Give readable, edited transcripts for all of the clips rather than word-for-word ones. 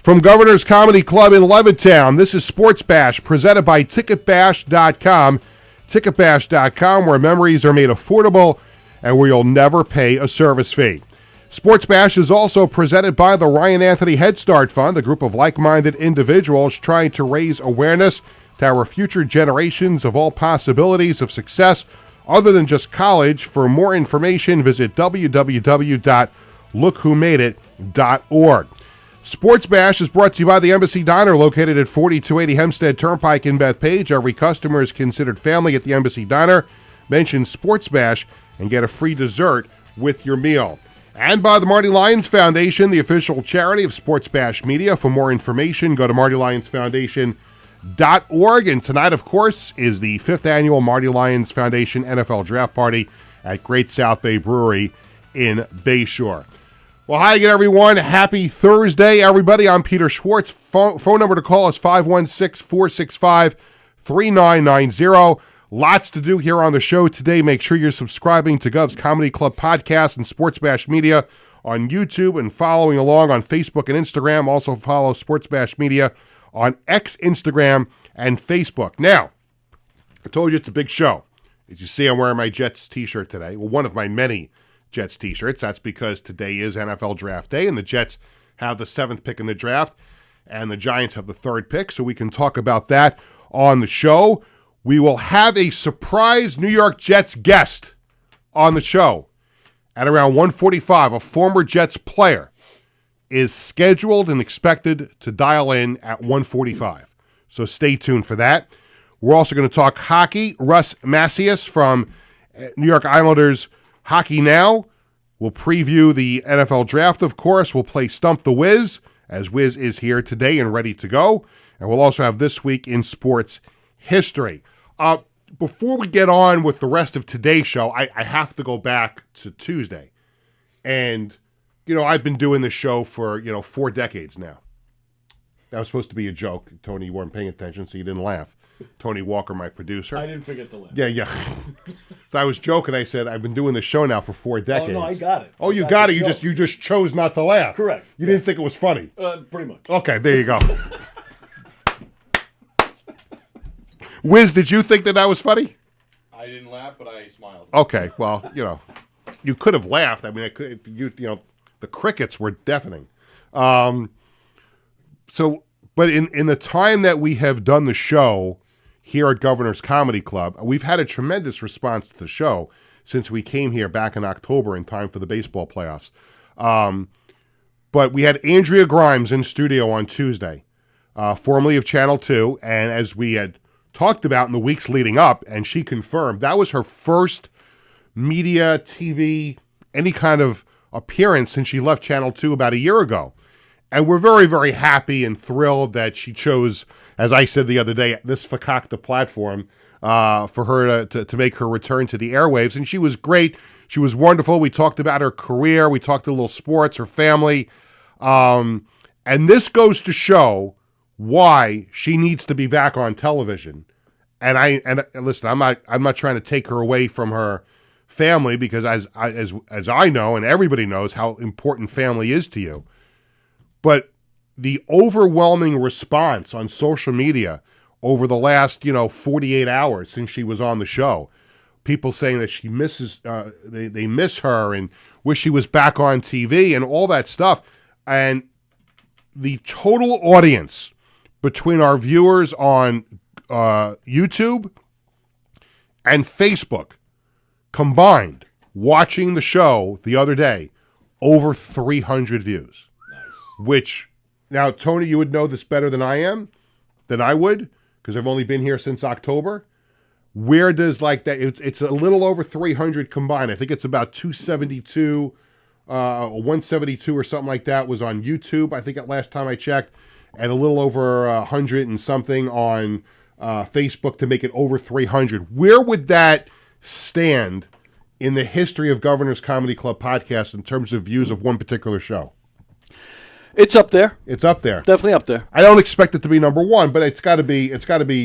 From Governor's Comedy Club in Levittown, this is Sports Bash, presented by TicketBash.com. TicketBash.com, where memories are made affordable and where you'll never pay a service fee. Sports Bash is also presented by the Ryan Anthony Head Start Fund, a group of like-minded individuals trying to raise awareness to our future generations of all possibilities of success other than just college. For more information, visit www.lookwhomadeit.org. Sports Bash is brought to you by the Embassy Diner, located at 4280 Hempstead Turnpike in Bethpage. Every customer is considered family at the Embassy Diner. Mention Sports Bash and get a free dessert with your meal. And by the Marty Lyons Foundation, the official charity of Sports Bash Media. For more information, go to martylyonsfoundation.org. And tonight, of course, is the 5th annual Marty Lyons Foundation NFL Draft Party at Great South Bay Brewery in Bayshore. Well, hi again, everyone. Happy Thursday, everybody. I'm Peter Schwartz. Phone number to call is 516-465-3990. Lots to do here on the show today. Make sure you're subscribing to Govs Comedy Club Podcast and Sports Bash Media on YouTube and following along on Facebook and Instagram. Also follow Sports Bash Media on X, Instagram, and Facebook. Now, I told you it's a big show. As you see, I'm wearing my Jets t-shirt today. Well, one of my many Jets t-shirts. That's because today is NFL Draft Day, and the Jets have the 7th pick in the draft, and the Giants have the 3rd pick, so we can talk about that on the show. We will have a surprise New York Jets guest on the show at around 1:45. A former Jets player is scheduled and expected to dial in at 1:45, so stay tuned for that. We're also going to talk hockey. Russ Macias from New York Islanders Hockey Now will preview the NFL Draft, of course. We'll play Stump the Wiz, as Wiz is here today and ready to go. And we'll also have This Week in Sports History. Before we get on with the rest of today's show, I have to go back to Tuesday. And, I've been doing this show for, 4 decades now. That was supposed to be a joke. Tony, you weren't paying attention, so you didn't laugh. Tony Walker, my producer. I didn't forget the laugh. Yeah. So I was joking. I said, I've been doing this show now for 4 decades. Oh, no, I got it. Oh, you got it. You just chose not to laugh. Correct. You didn't think it was funny. Pretty much. Okay, there you go. Wiz, did you think that was funny? I didn't laugh, but I smiled. Okay, well, you could have laughed. I mean, the crickets were deafening. But in the time that we have done the show here at Governor's Comedy Club, we've had a tremendous response to the show since we came here back in October in time for the baseball playoffs. But we had Andrea Grimes in studio on Tuesday, formerly of Channel 2, and as we had talked about in the weeks leading up, and she confirmed, that was her first media, TV, any kind of appearance since she left Channel 2 about a year ago. And we're very, very happy and thrilled that she chose, as I said the other day, this fakakta platform for her to make her return to the airwaves. And she was great. She was wonderful. We talked about her career. We talked a little sports, her family. And this goes to show why she needs to be back on television. And listen, I'm not trying to take her away from her family, because as I know and everybody knows how important family is to you. But the overwhelming response on social media over the last, 48 hours since she was on the show, people saying that she misses, they miss her and wish she was back on TV and all that stuff. And the total audience between our viewers on YouTube and Facebook combined, watching the show the other day, over 300 views. Which, now, Tony, you would know this better than I would, because I've only been here since October. Where does that, it's a little over 300 combined. I think it's about 272, 172 or something like that was on YouTube, I think at last time I checked, and a little over 100 and something on Facebook to make it over 300. Where would that stand in the history of Governor's Comedy Club podcast in terms of views of one particular show? It's up there. It's up there. Definitely up there. I don't expect it to be number one, but it's got to be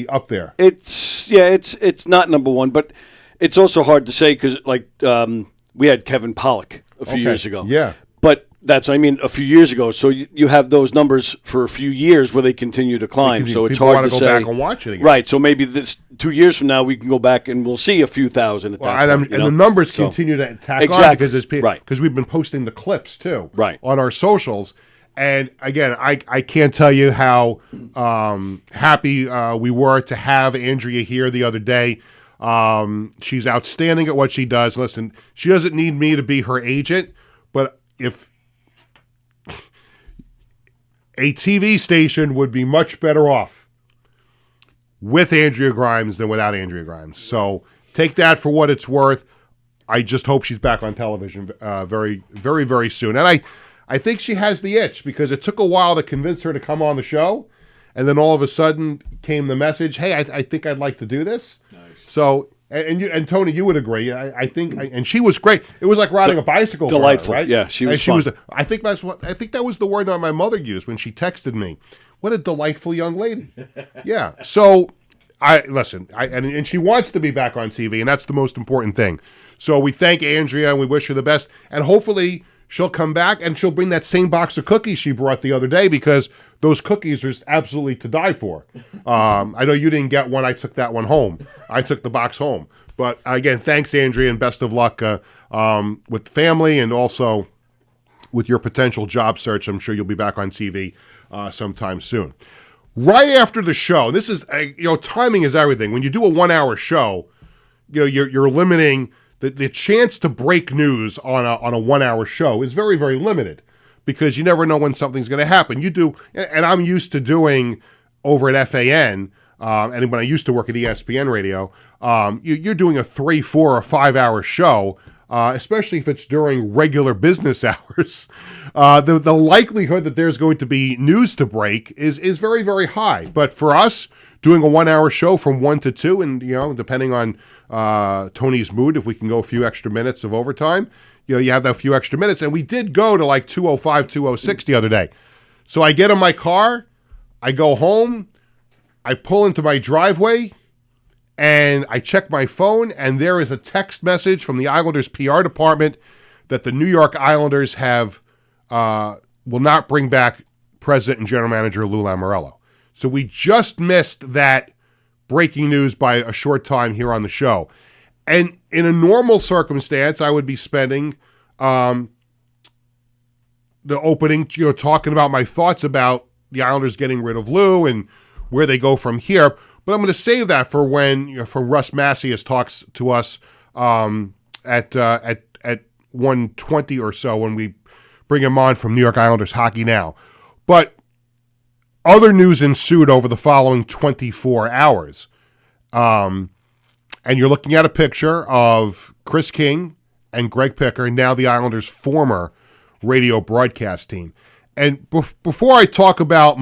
up there. It's not number one, but it's also hard to say because we had Kevin Pollak a few years ago. Yeah. But That's what I mean. A few years ago, so you have those numbers for a few years where they continue to climb. So it's people hard want to to go say. back and watch it again. Right. So maybe this 2 years from now we can go back and we'll see a few thousand at that point. And the numbers continue to tack on because we've been posting the clips too on our socials. And again, I can't tell you how happy we were to have Andrea here the other day. She's outstanding at what she does. Listen, she doesn't need me to be her agent, but if a TV station would be much better off with Andrea Grimes than without Andrea Grimes. So take that for what it's worth. I just hope she's back on television very, very, very soon. And I think she has the itch because it took a while to convince her to come on the show. And then all of a sudden came the message, hey, I think I'd like to do this. Nice. So, and Tony, you would agree. I think, and she was great. It was like riding a bicycle. Delightful, for her, right? Yeah, she was fun. I think that was the word that my mother used when she texted me. What a delightful young lady. Yeah. So, and she wants to be back on TV, and that's the most important thing. So we thank Andrea, and we wish her the best. And hopefully she'll come back, and she'll bring that same box of cookies she brought the other day because those cookies are just absolutely to die for. I know you didn't get one. I took that one home. I took the box home. But again, thanks, Andrea, and best of luck with the family and also with your potential job search. I'm sure you'll be back on TV sometime soon. Right after the show, this is, timing is everything. When you do a 1 hour show, you're limiting the chance to break news on a 1 hour show is very, very limited because you never know when something's going to happen. You do, and I'm used to doing over at FAN, and when I used to work at ESPN Radio, you're doing a 3, 4, or 5 hour show, especially if it's during regular business hours. The likelihood that there's going to be news to break is very, very high. But for us, doing a 1 hour show from 1 to 2, and depending on Tony's mood, if we can go a few extra minutes of overtime, you have that few extra minutes. And we did go to like 2:05, 2:06 the other day. So I get in my car, I go home, I pull into my driveway, and I check my phone, and there is a text message from the Islanders PR department that the New York Islanders will not bring back President and General Manager Lou Lamoriello. So we just missed that breaking news by a short time here on the show. And in a normal circumstance, I would be spending the opening, talking about my thoughts about the Islanders getting rid of Lou and where they go from here. But I'm going to save that for when for Russ Macias talks to us at 1:20 or so when we bring him on from New York Islanders Hockey Now. But other news ensued over the following 24 hours. And you're looking at a picture of Chris King and Greg Picker, now the Islanders' former radio broadcast team. And before I talk about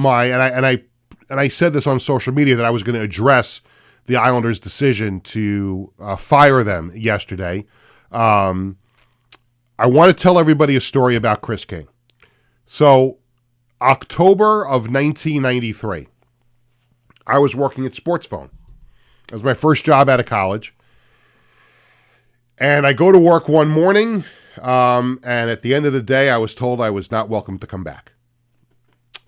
I said this on social media that I was going to address the Islanders' decision to fire them yesterday. I want to tell everybody a story about Chris King. So, October of 1993, I was working at Sportsphone. That was my first job out of college. And I go to work one morning, and at the end of the day, I was told I was not welcome to come back.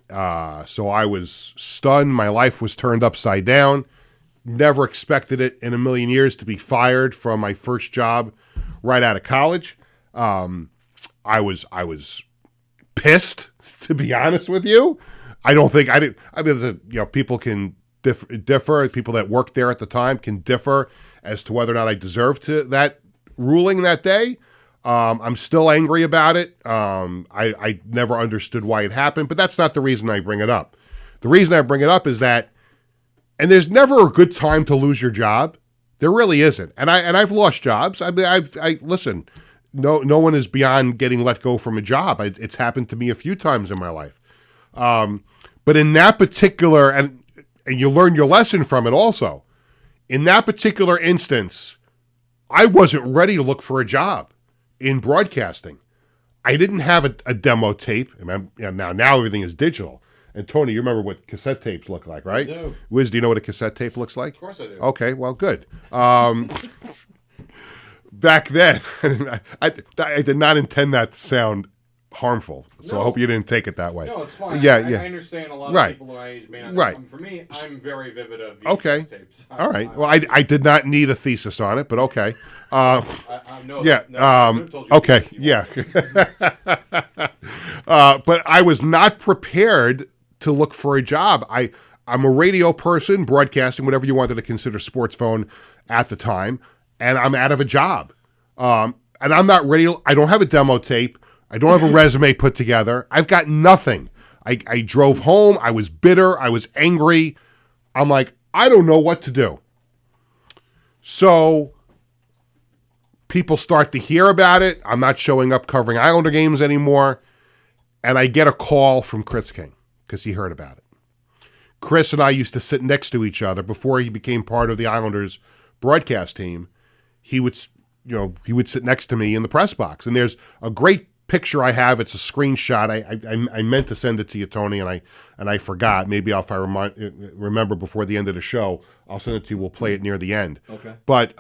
So I was stunned. My life was turned upside down. Never expected it in a million years to be fired from my first job right out of college. I was pissed, to be honest with you. People can differ. People that worked there at the time can differ as to whether or not I deserved that ruling that day. I'm still angry about it. I never understood why it happened, but that's not the reason I bring it up. The reason I bring it up is that, and there's never a good time to lose your job. There really isn't. And I've lost jobs. Listen, no one is beyond getting let go from a job. It's happened to me a few times in my life. But in that particular, and you learn your lesson from it also, in that particular instance, I wasn't ready to look for a job in broadcasting. I didn't have a demo tape. Now everything is digital. And Tony, you remember what cassette tapes look like, right? I do. Wiz, do you know what a cassette tape looks like? Of course I do. Okay, well, good. Back then, I did not intend that to sound harmful. So I No. hope you didn't take it that way. No, it's fine. Yeah, I yeah. understand a lot Right. of people my age may not. Right. For me, I'm very vivid of VHS Okay. tapes. All right. Well, I did not need a thesis on it, but okay. I know. Yeah. I could've told you Okay. if you Yeah. But I was not prepared to look for a job. I'm a radio person, broadcasting, whatever you wanted to consider sports phone at the time, and I'm out of a job. And I'm not ready. I don't have a demo tape. I don't have a resume put together. I've got nothing. I drove home. I was bitter. I was angry. I'm like, I don't know what to do. So people start to hear about it. I'm not showing up covering Islander games anymore. And I get a call from Chris King because he heard about it. Chris and I used to sit next to each other before he became part of the Islanders broadcast team. He would sit next to me in the press box. And there's a great picture I have. It's a screenshot. I meant to send it to you, Tony, and I forgot. Maybe if I remember before the end of the show, I'll send it to you. We'll play it near the end. Okay. But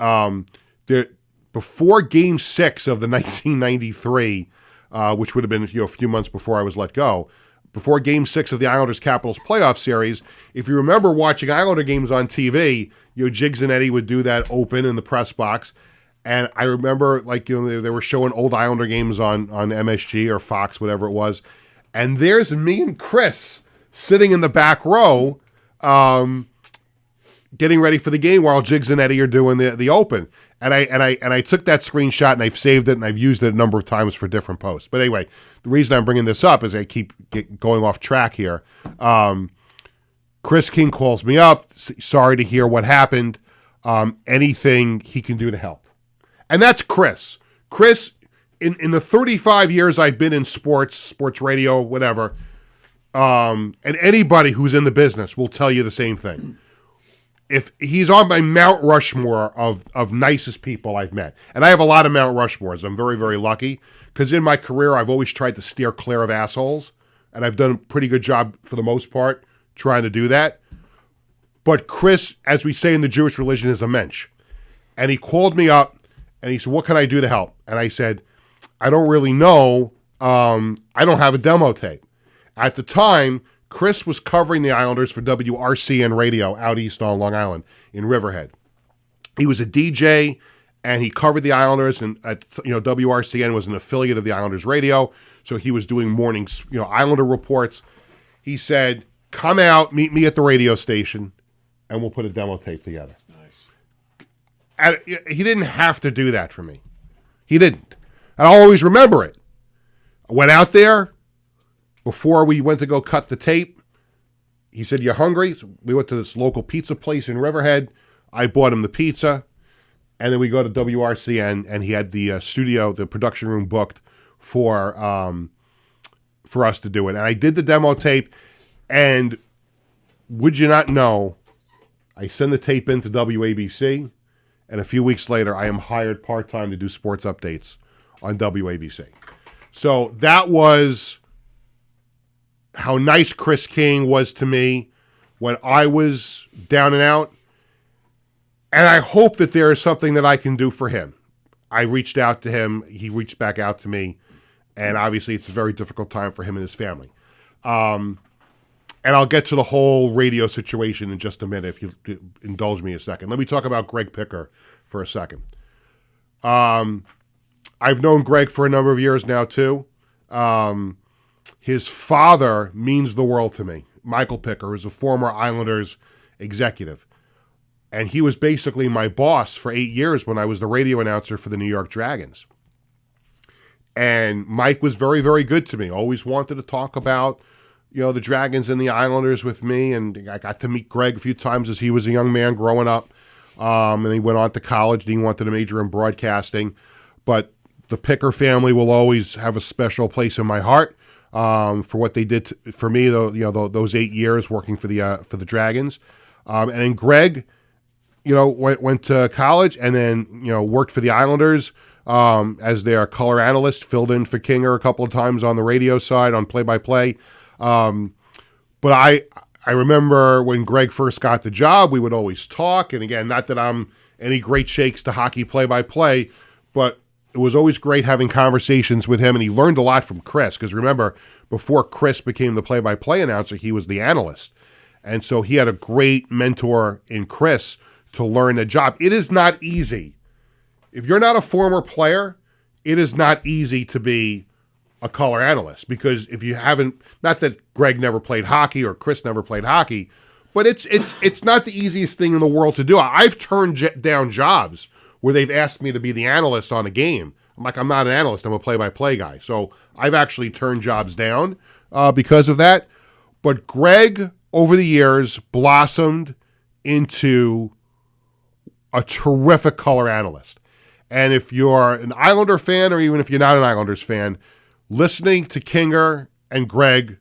before Game 6 of the 1993, which would have been a few months before I was let go, before Game 6 of the Islanders-Capitals playoff series, if you remember watching Islander games on TV, Jiggs and Eddie would do that open in the press box. And I remember, they were showing old Islander games on MSG or Fox, whatever it was. And there's me and Chris sitting in the back row, getting ready for the game while Jiggs and Eddie are doing the open. And I took that screenshot and I've saved it and I've used it a number of times for different posts. But anyway, the reason I'm bringing this up is I keep going off track here. Chris King calls me up. Sorry to hear what happened. Anything he can do to help. And that's Chris. Chris, in the 35 years I've been in sports radio, whatever, and anybody who's in the business will tell you the same thing. If he's on my Mount Rushmore of nicest people I've met. And I have a lot of Mount Rushmores. I'm very, very lucky because in my career, I've always tried to steer clear of assholes. And I've done a pretty good job for the most part trying to do that. But Chris, as we say in the Jewish religion, is a mensch. And he called me up and he said, what can I do to help? And I said, I don't really know. I don't have a demo tape. At the time, Chris was covering the Islanders for WRCN Radio out east on Long Island in Riverhead. He was a DJ, and he covered the Islanders, and WRCN was an affiliate of the Islanders Radio, so he was doing morning Islander reports. He said, come out, meet me at the radio station, and we'll put a demo tape together. Nice. And he didn't have to do that for me. He didn't. And I'll always remember it. I went out there. Before we went to go cut the tape, he said, you hungry? So we went to this local pizza place in Riverhead. I bought him the pizza. And then we go to WRCN, and he had the studio, the production room booked for us to do it. And I did the demo tape, and would you not know, I send the tape into WABC, and a few weeks later, I am hired part-time to do sports updates on WABC. So that was how nice Chris King was to me when I was down and out. And I hope that there is something that I can do for him. I reached out to him. He reached back out to me. And obviously it's a very difficult time for him and his family. And I'll get to the whole radio situation in just a minute if you indulge me a second. Let me talk about Greg Picker for a second. I've known Greg for a number of years now too. His father means the world to me. Michael Picker is a former Islanders executive. And he was basically my boss for 8 years when I was the radio announcer for the New York Dragons. And Mike was very, very good to me. Always wanted to talk about, the Dragons and the Islanders with me. And I got to meet Greg a few times as he was a young man growing up. And he went on to college and he wanted to major in broadcasting. But the Picker family will always have a special place in my heart. For what they did for me, those 8 years working for the Dragons, and then Greg, went to college and then worked for the Islanders as their color analyst, filled in for Kinger a couple of times on the radio side on play-by-play. But I remember when Greg first got the job, we would always talk, and again, not that I'm any great shakes to hockey play-by-play, but it was always great having conversations with him, and he learned a lot from Chris, because remember, before Chris became the play-by-play announcer, he was the analyst. And so he had a great mentor in Chris to learn the job. It is not easy. If you're not a former player, it is not easy to be a color analyst, because if you haven't, not that Greg never played hockey or Chris never played hockey, but it's not the easiest thing in the world to do. I've turned down jobs where they've asked me to be the analyst on a game. I'm like, I'm not an analyst, I'm a play-by-play guy. So I've actually turned jobs down because of that. But Greg, over the years, blossomed into a terrific color analyst. And if you're an Islander fan, or even if you're not an Islanders fan, listening to Kinger and Greg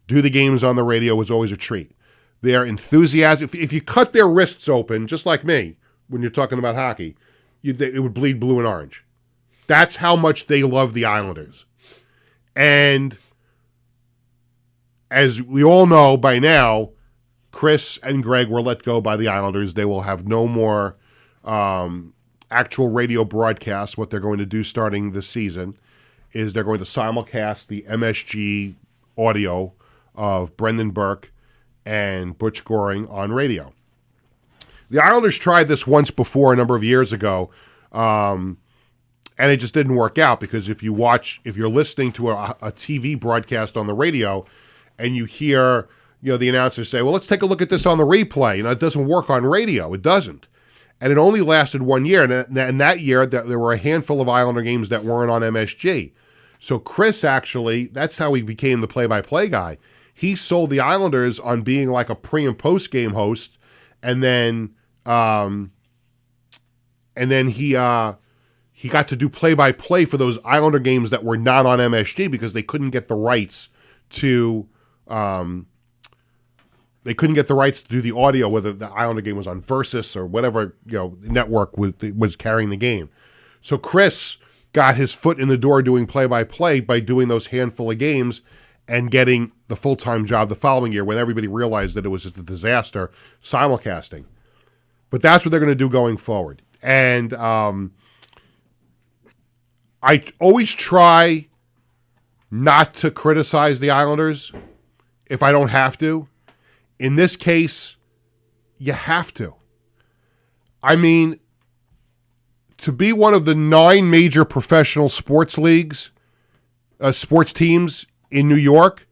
do the games on the radio was always a treat. Their enthusiasm, if you cut their wrists open, just like me, when you're talking about hockey, it would bleed blue and orange. That's how much they love the Islanders. And as we all know by now, Chris and Greg were let go by the Islanders. They will have no more actual radio broadcasts. What they're going to do starting this season is they're going to simulcast the MSG audio of Brendan Burke and Butch Goring on radio. The Islanders tried this once before a number of years ago, and it just didn't work out, because if you're listening to a TV broadcast on the radio and you hear, the announcer say, well, let's take a look at this on the replay. It doesn't work on radio. It doesn't. And it only lasted 1 year. And that year, there were a handful of Islander games that weren't on MSG. So Chris actually, that's how he became the play-by-play guy. He sold the Islanders on being like a pre- and post-game host, and then he got to do play-by-play for those Islander games that were not on MSG, because they couldn't get the rights to do the audio, whether the Islander game was on Versus or whatever network was carrying the game. So Chris got his foot in the door doing play-by-play by doing those handful of games and getting the full-time job the following year, when everybody realized that it was just a disaster simulcasting. But that's what they're going to do going forward. And I always try not to criticize the Islanders if I don't have to. In this case, you have to. I mean, to be one of the 9 major professional sports leagues, sports teams in New York,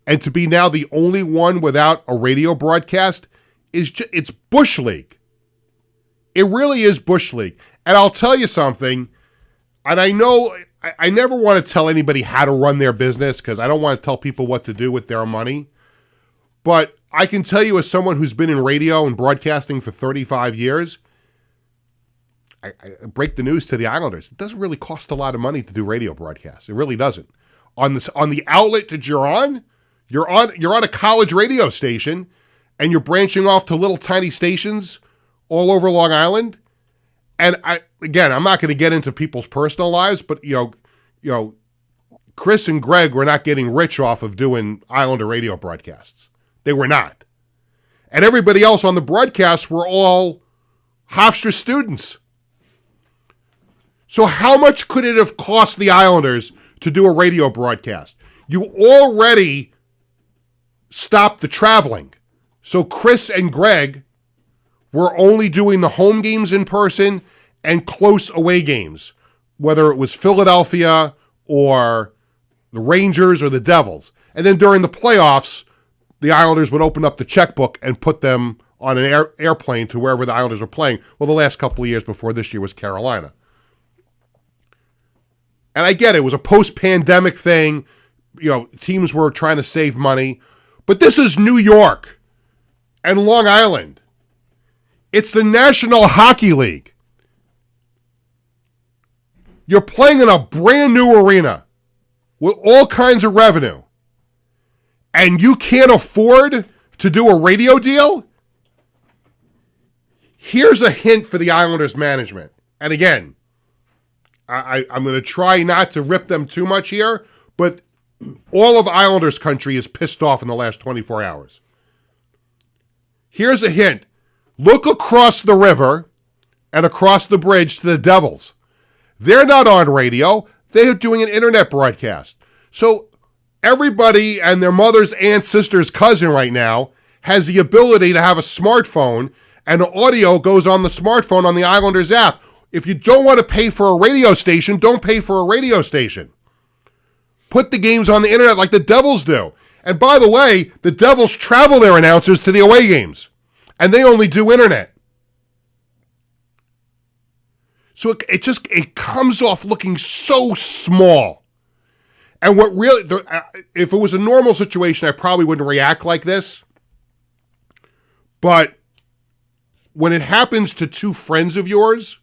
and to be now the only one without a radio broadcast, it's Bush League. It really is Bush League. And I'll tell you something, and I know I never want to tell anybody how to run their business, because I don't want to tell people what to do with their money. But I can tell you, as someone who's been in radio and broadcasting for 35 years, I break the news to the Islanders. It doesn't really cost a lot of money to do radio broadcasts. It really doesn't. On the outlet that you're on a college radio station, and you're branching off to little tiny stations all over Long Island. And I'm not going to get into people's personal lives, but Chris and Greg were not getting rich off of doing Islander radio broadcasts. They were not. And everybody else on the broadcast were all Hofstra students. So how much could it have cost the Islanders to do a radio broadcast? You already stopped the traveling. So Chris and Greg were only doing the home games in person and close away games, whether it was Philadelphia or the Rangers or the Devils. And then during the playoffs, the Islanders would open up the checkbook and put them on an airplane to wherever the Islanders were playing. Well, the last couple of years before this year was Carolina. And I get it. It was a post-pandemic thing. Teams were trying to save money. But this is New York and Long Island. It's the National Hockey League. You're playing in a brand new arena with all kinds of revenue, and you can't afford to do a radio deal? Here's a hint for the Islanders management. And again, I'm going to try not to rip them too much here, but all of Islanders country is pissed off in the last 24 hours. Here's a hint. Look across the river and across the bridge to the Devils. They're not on radio. They're doing an internet broadcast. So everybody and their mother's aunt, sister's cousin right now has the ability to have a smartphone, and the audio goes on the smartphone on the Islanders app. If you don't want to pay for a radio station, don't pay for a radio station. Put the games on the internet like the Devils do. And by the way, the Devils travel their announcers to the away games, and they only do internet. So it comes off looking so small. And what really, if it was a normal situation, I probably wouldn't react like this. But when it happens to two friends of yours,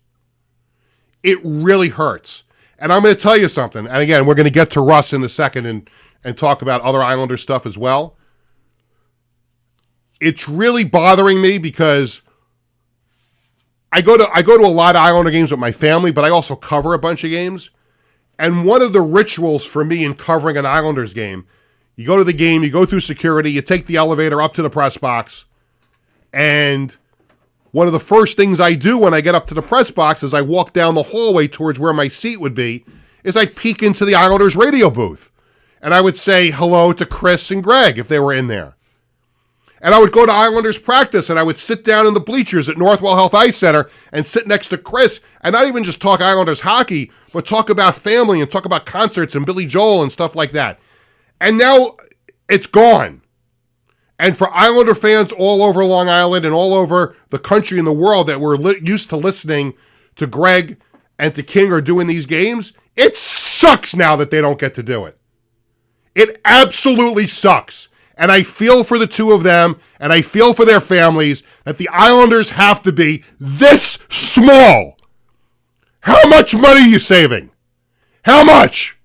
it really hurts. And I'm going to tell you something. And again, we're going to get to Russ in a second and talk about other Islander stuff as well. It's really bothering me because I go to a lot of Islander games with my family, but I also cover a bunch of games. And one of the rituals for me in covering an Islanders game, you go to the game, you go through security, you take the elevator up to the press box, and one of the first things I do when I get up to the press box is I walk down the hallway towards where my seat would be, is I peek into the Islanders radio booth. And I would say hello to Chris and Greg if they were in there. And I would go to Islanders practice, and I would sit down in the bleachers at Northwell Health Ice Center and sit next to Chris, and not even just talk Islanders hockey, but talk about family and talk about concerts and Billy Joel and stuff like that. And now it's gone. And for Islander fans all over Long Island and all over the country and the world that were used to listening to Greg and to King are doing these games, it sucks now that they don't get to do it. It absolutely sucks. And I feel for the two of them, and I feel for their families, that the Islanders have to be this small. How much money are you saving? How much?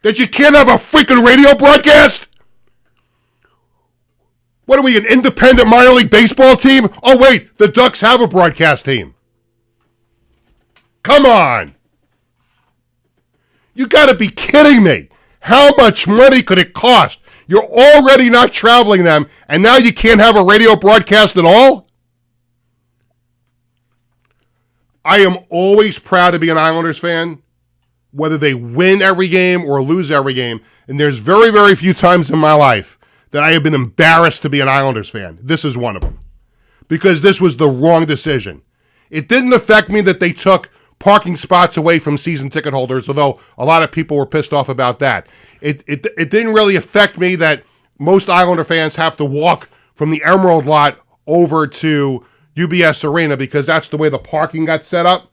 That you can't have a freaking radio broadcast? What are we, an independent minor league baseball team? Oh, wait, the Ducks have a broadcast team. Come on. You got to be kidding me. How much money could it cost? You're already not traveling them, and now you can't have a radio broadcast at all? I am always proud to be an Islanders fan, whether they win every game or lose every game. And there's very, very few times in my life that I have been embarrassed to be an Islanders fan. This is one of them. Because this was the wrong decision. It didn't affect me that they took parking spots away from season ticket holders, although a lot of people were pissed off about that. It didn't really affect me that most Islander fans have to walk from the Emerald lot over to UBS Arena because that's the way the parking got set up.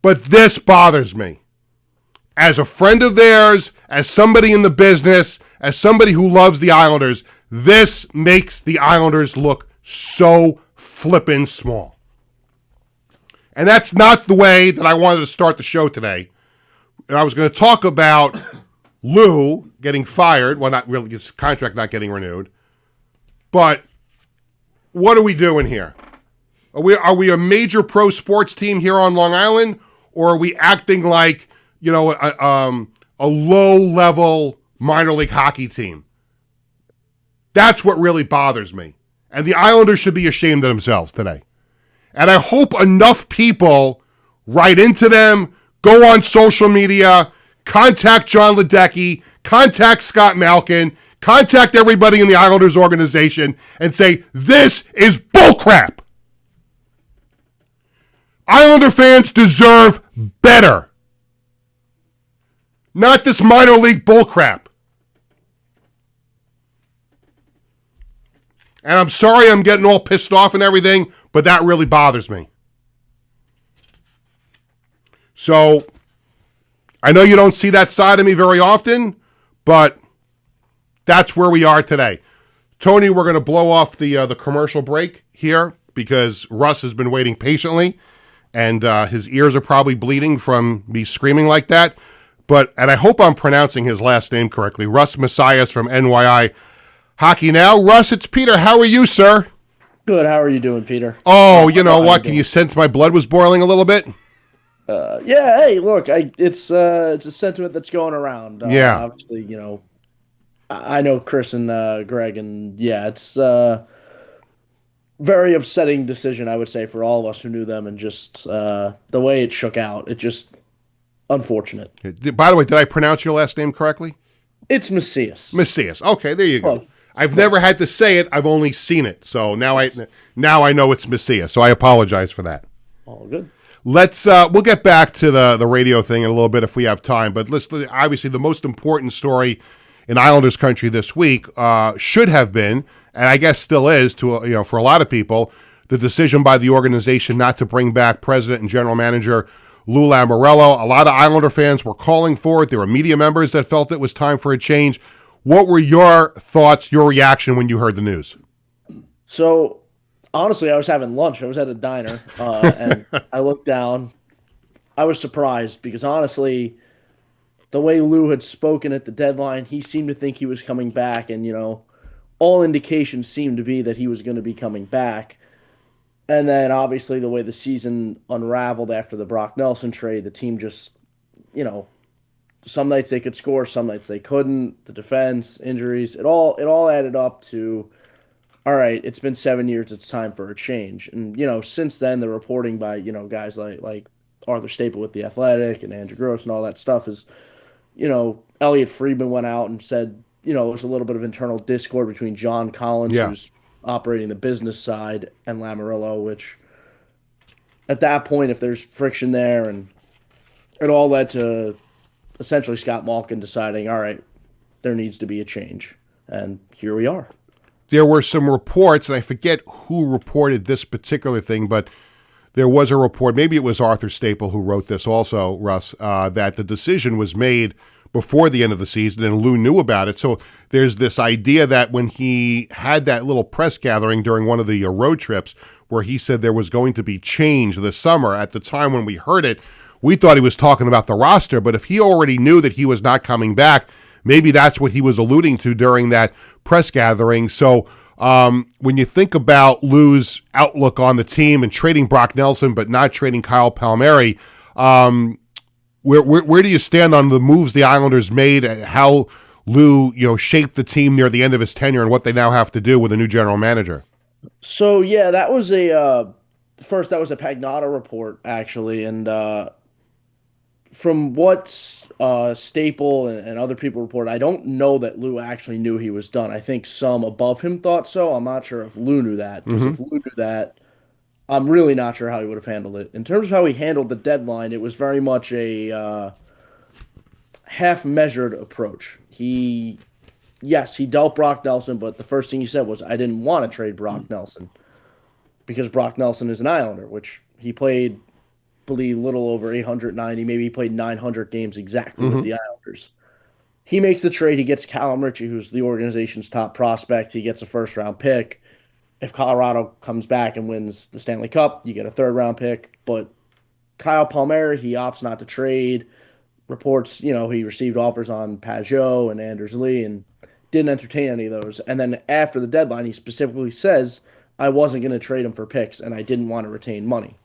But this bothers me. As a friend of theirs, as somebody in the business, as somebody who loves the Islanders, this makes the Islanders look so flippin' small. And that's not the way that I wanted to start the show today. And I was going to talk about Lou getting fired. Well, not really, his contract not getting renewed. But what are we doing here? Are we a major pro sports team here on Long Island? Or are we acting like, a low-level minor league hockey team? That's what really bothers me. And the Islanders should be ashamed of themselves today. And I hope enough people write into them, go on social media, contact John Ledecky, contact Scott Malkin, contact everybody in the Islanders organization and say, this is bullcrap. Islander fans deserve better. Not this minor league bullcrap. And I'm sorry I'm getting all pissed off and everything, but that really bothers me. So, I know you don't see that side of me very often, but that's where we are today. Tony, we're going to blow off the commercial break here because Russ has been waiting patiently, and his ears are probably bleeding from me screaming like that. And I hope I'm pronouncing his last name correctly. Russ Messias from NYI Hockey Now. Russ, it's Peter. How are you, sir? Good. How are you doing, Peter? Oh, you know what? Can you sense my blood was boiling a little bit? Yeah. Hey, look, it's a sentiment that's going around. Yeah. Obviously, I know Chris and Greg, and yeah, it's very upsetting decision, I would say, for all of us who knew them, and just the way it shook out. It just unfortunate. By the way, did I pronounce your last name correctly? It's Macias. Macias. Okay, there you go. Well, I've never had to say it. I've only seen it. So now I know it's Macias. So I apologize for that. All good. We'll get back to the radio thing in a little bit if we have time. But obviously the most important story in Islanders country this week should have been, and I guess still is for a lot of people, the decision by the organization not to bring back president and general manager Lou Lamoriello. A lot of Islander fans were calling for it. There were media members that felt it was time for a change. What were your thoughts, your reaction when you heard the news? So, honestly, I was having lunch. I was at a diner, and I looked down. I was surprised because, honestly, the way Lou had spoken at the deadline, he seemed to think he was coming back, and, all indications seemed to be that he was going to be coming back. And then, obviously, the way the season unraveled after the Brock Nelson trade, the team just, some nights they could score, some nights they couldn't. The defense, injuries, it all added up to, all right, it's been 7 years, it's time for a change. And, since then, the reporting by, guys like Arthur Staple with The Athletic and Andrew Gross and all that stuff is, Elliot Friedman went out and said, there's a little bit of internal discord between John Collins, who's operating the business side, and Lamoriello, which at that point, if there's friction there, and it all led to essentially Scott Malkin deciding, all right, there needs to be a change. And here we are. There were some reports, and I forget who reported this particular thing, but there was a report, maybe it was Arthur Staple who wrote this also, Russ, that the decision was made before the end of the season, and Lou knew about it. So there's this idea that when he had that little press gathering during one of the road trips where he said there was going to be change this summer, at the time when we heard it, we thought he was talking about the roster. But if he already knew that he was not coming back, maybe that's what he was alluding to during that press gathering. So when you think about Lou's outlook on the team and trading Brock Nelson but not trading Kyle Palmieri, where do you stand on the moves the Islanders made, and how Lou shaped the team near the end of his tenure, and what they now have to do with a new general manager? So yeah, that was a Pagnotta report actually, and from what Staple and other people report, I don't know that Lou actually knew he was done. I think some above him thought so. I'm not sure if Lou knew that. Because if Lou knew that, I'm really not sure how he would have handled it. In terms of how he handled the deadline, it was very much a half-measured approach. He dealt Brock Nelson, but the first thing he said was, I didn't want to trade Brock Nelson because Brock Nelson is an Islander, which he played, I believe, a little over 890. Maybe he played 900 games exactly with the Islanders. He makes the trade. He gets Callum Ritchie, who's the organization's top prospect. He gets a first-round pick. If Colorado comes back and wins the Stanley Cup, you get a third-round pick. But Kyle Palmieri, he opts not to trade. Reports, he received offers on Pajot and Anders Lee and didn't entertain any of those. And then after the deadline, he specifically says, I wasn't going to trade him for picks, and I didn't want to retain money.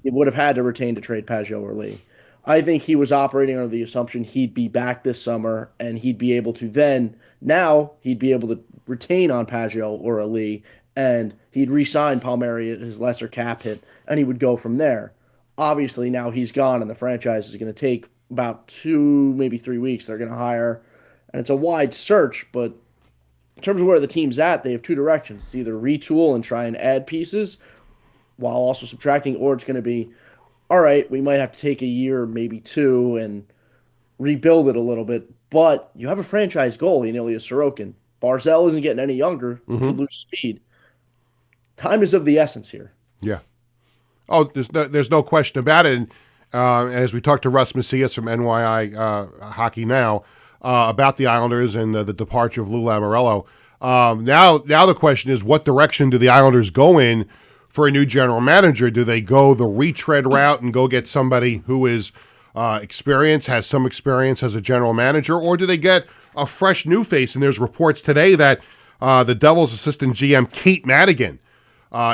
He would have had to retain to trade Pajot or Lee. I think he was operating under the assumption he'd be back this summer, and he'd be able to now he'd be able to retain on Pajot or a Lee, and he'd re-sign Palmieri at his lesser cap hit, and he would go from there. Obviously, now he's gone, and the franchise is going to take about 2, maybe 3 weeks. They're going to hire, and it's a wide search, but in terms of where the team's at, they have two directions. It's either retool and try and add pieces while also subtracting, or it's going to be, all right, we might have to take a year, maybe 2, and rebuild it a little bit, but you have a franchise goalie in Ilya Sorokin. Barzal isn't getting any younger. You lose speed. Time is of the essence here. Yeah. Oh, there's no question about it. And as we talked to Russ Macias from NYI Hockey Now about the Islanders and the departure of Lou Lamoriello, now the question is, what direction do the Islanders go in for a new general manager? Do they go the retread route and go get somebody who is experienced, has some experience as a general manager, or do they get a fresh new face? And there's reports today that the Devils assistant GM, Kate Madigan,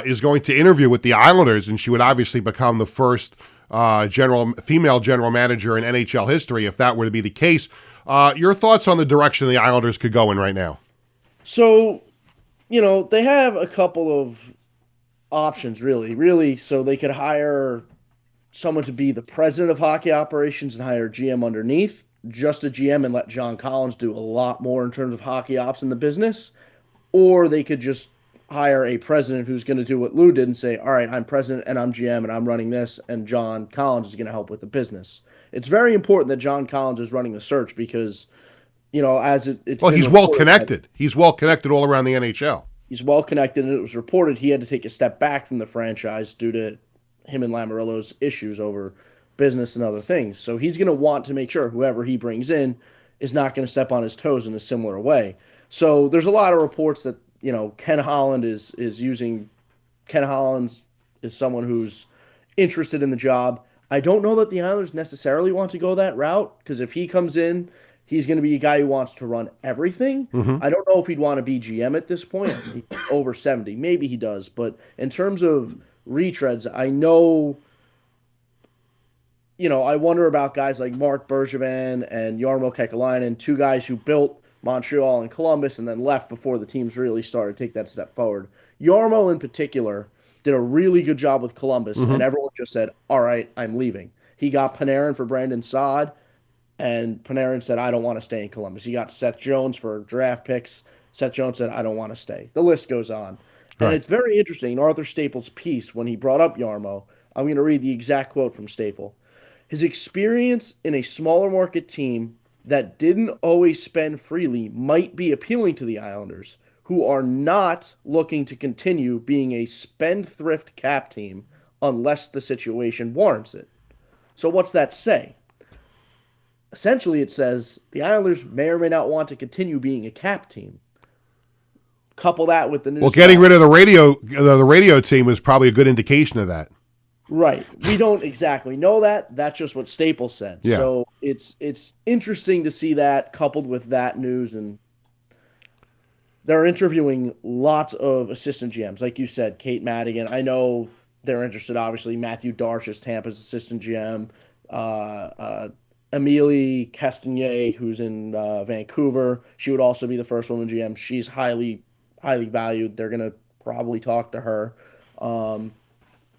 is going to interview with the Islanders, and she would obviously become the first female general manager in NHL history if that were to be the case. Your thoughts on the direction the Islanders could go in right now? So, they have a couple of options, really. So they could hire someone to be the president of hockey operations and hire a GM underneath, just a GM, and let John Collins do a lot more in terms of hockey ops in the business. Or they could just hire a president who's going to do what Lou did and say, all right, I'm president and I'm GM and I'm running this, and John Collins is going to help with the business. It's very important that John Collins is running the search because, as it's Well, been he's well reported connected. He's well connected all around the NHL. he's well connected, and it was reported he had to take a step back from the franchise due to him and Lamarillo's issues over business and other things. So he's going to want to make sure whoever he brings in is not going to step on his toes in a similar way. So there's a lot of reports that Ken Holland is using. Ken Holland is someone who's interested in the job. I don't know that the Islanders necessarily want to go that route because if he comes in, he's going to be a guy who wants to run everything. I don't know if he'd want to be GM at this point. He's over 70. Maybe he does. But in terms of retreads, I know, I wonder about guys like Mark Bergevin and Jarmo Kekalainen, two guys who built Montreal and Columbus and then left before the teams really started to take that step forward. Jarmo in particular did a really good job with Columbus, and everyone just said, all right, I'm leaving. He got Panarin for Brandon Saad, and Panarin said, I don't want to stay in Columbus. He got Seth Jones for draft picks. Seth Jones said, I don't want to stay. The list goes on. Right. And it's very interesting. In Arthur Staple's piece, when he brought up Jarmo, I'm going to read the exact quote from Staple. His experience in a smaller market team that didn't always spend freely might be appealing to the Islanders, who are not looking to continue being a spendthrift cap team unless the situation warrants it. So what's that say? Essentially, it says the Islanders may or may not want to continue being a cap team. Couple that with the new. Well, getting rid of the radio team is probably a good indication of that. Right. We don't exactly know that. That's just what Staples said. Yeah. So it's interesting to see that coupled with that news, and they're interviewing lots of assistant GMs. Like you said, Kate Madigan. I know they're interested, obviously. Matthew Darsh is Tampa's assistant GM. Amelie Castagnier, who's in Vancouver. She would also be the first woman GM. She's highly valued. They're going to probably talk to her.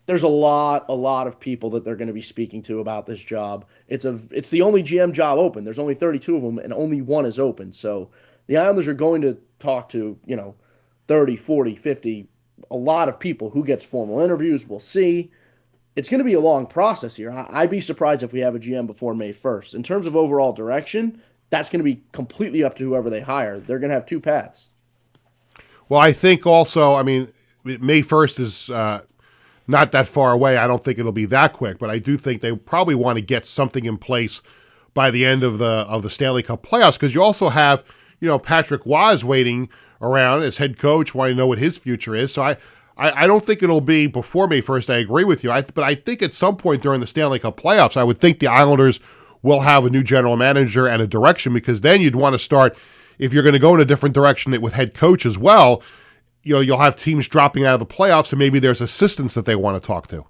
There's a lot of people that they're going to be speaking to about this job. It's the only GM job open. There's only 32 of them, and only one is open. So the Islanders are going to talk to 30, 40, 50, a lot of people. Who gets formal interviews, we'll see. It's going to be a long process here. I'd be surprised if we have a GM before May 1st. In terms of overall direction, that's going to be completely up to whoever they hire. They're going to have two paths. Well, I think also, May 1st is not that far away. I don't think it'll be that quick, but I do think they probably want to get something in place by the end of the Stanley Cup playoffs, because you also have, Patrick Roy waiting around as head coach, wanting to know what his future is. So I don't think it'll be before May 1st. I agree with you. But I think at some point during the Stanley Cup playoffs, I would think the Islanders will have a new general manager and a direction, because then you'd want to start, if you're going to go in a different direction with head coach as well, you'll have teams dropping out of the playoffs, and maybe there's assistants that they want to talk to.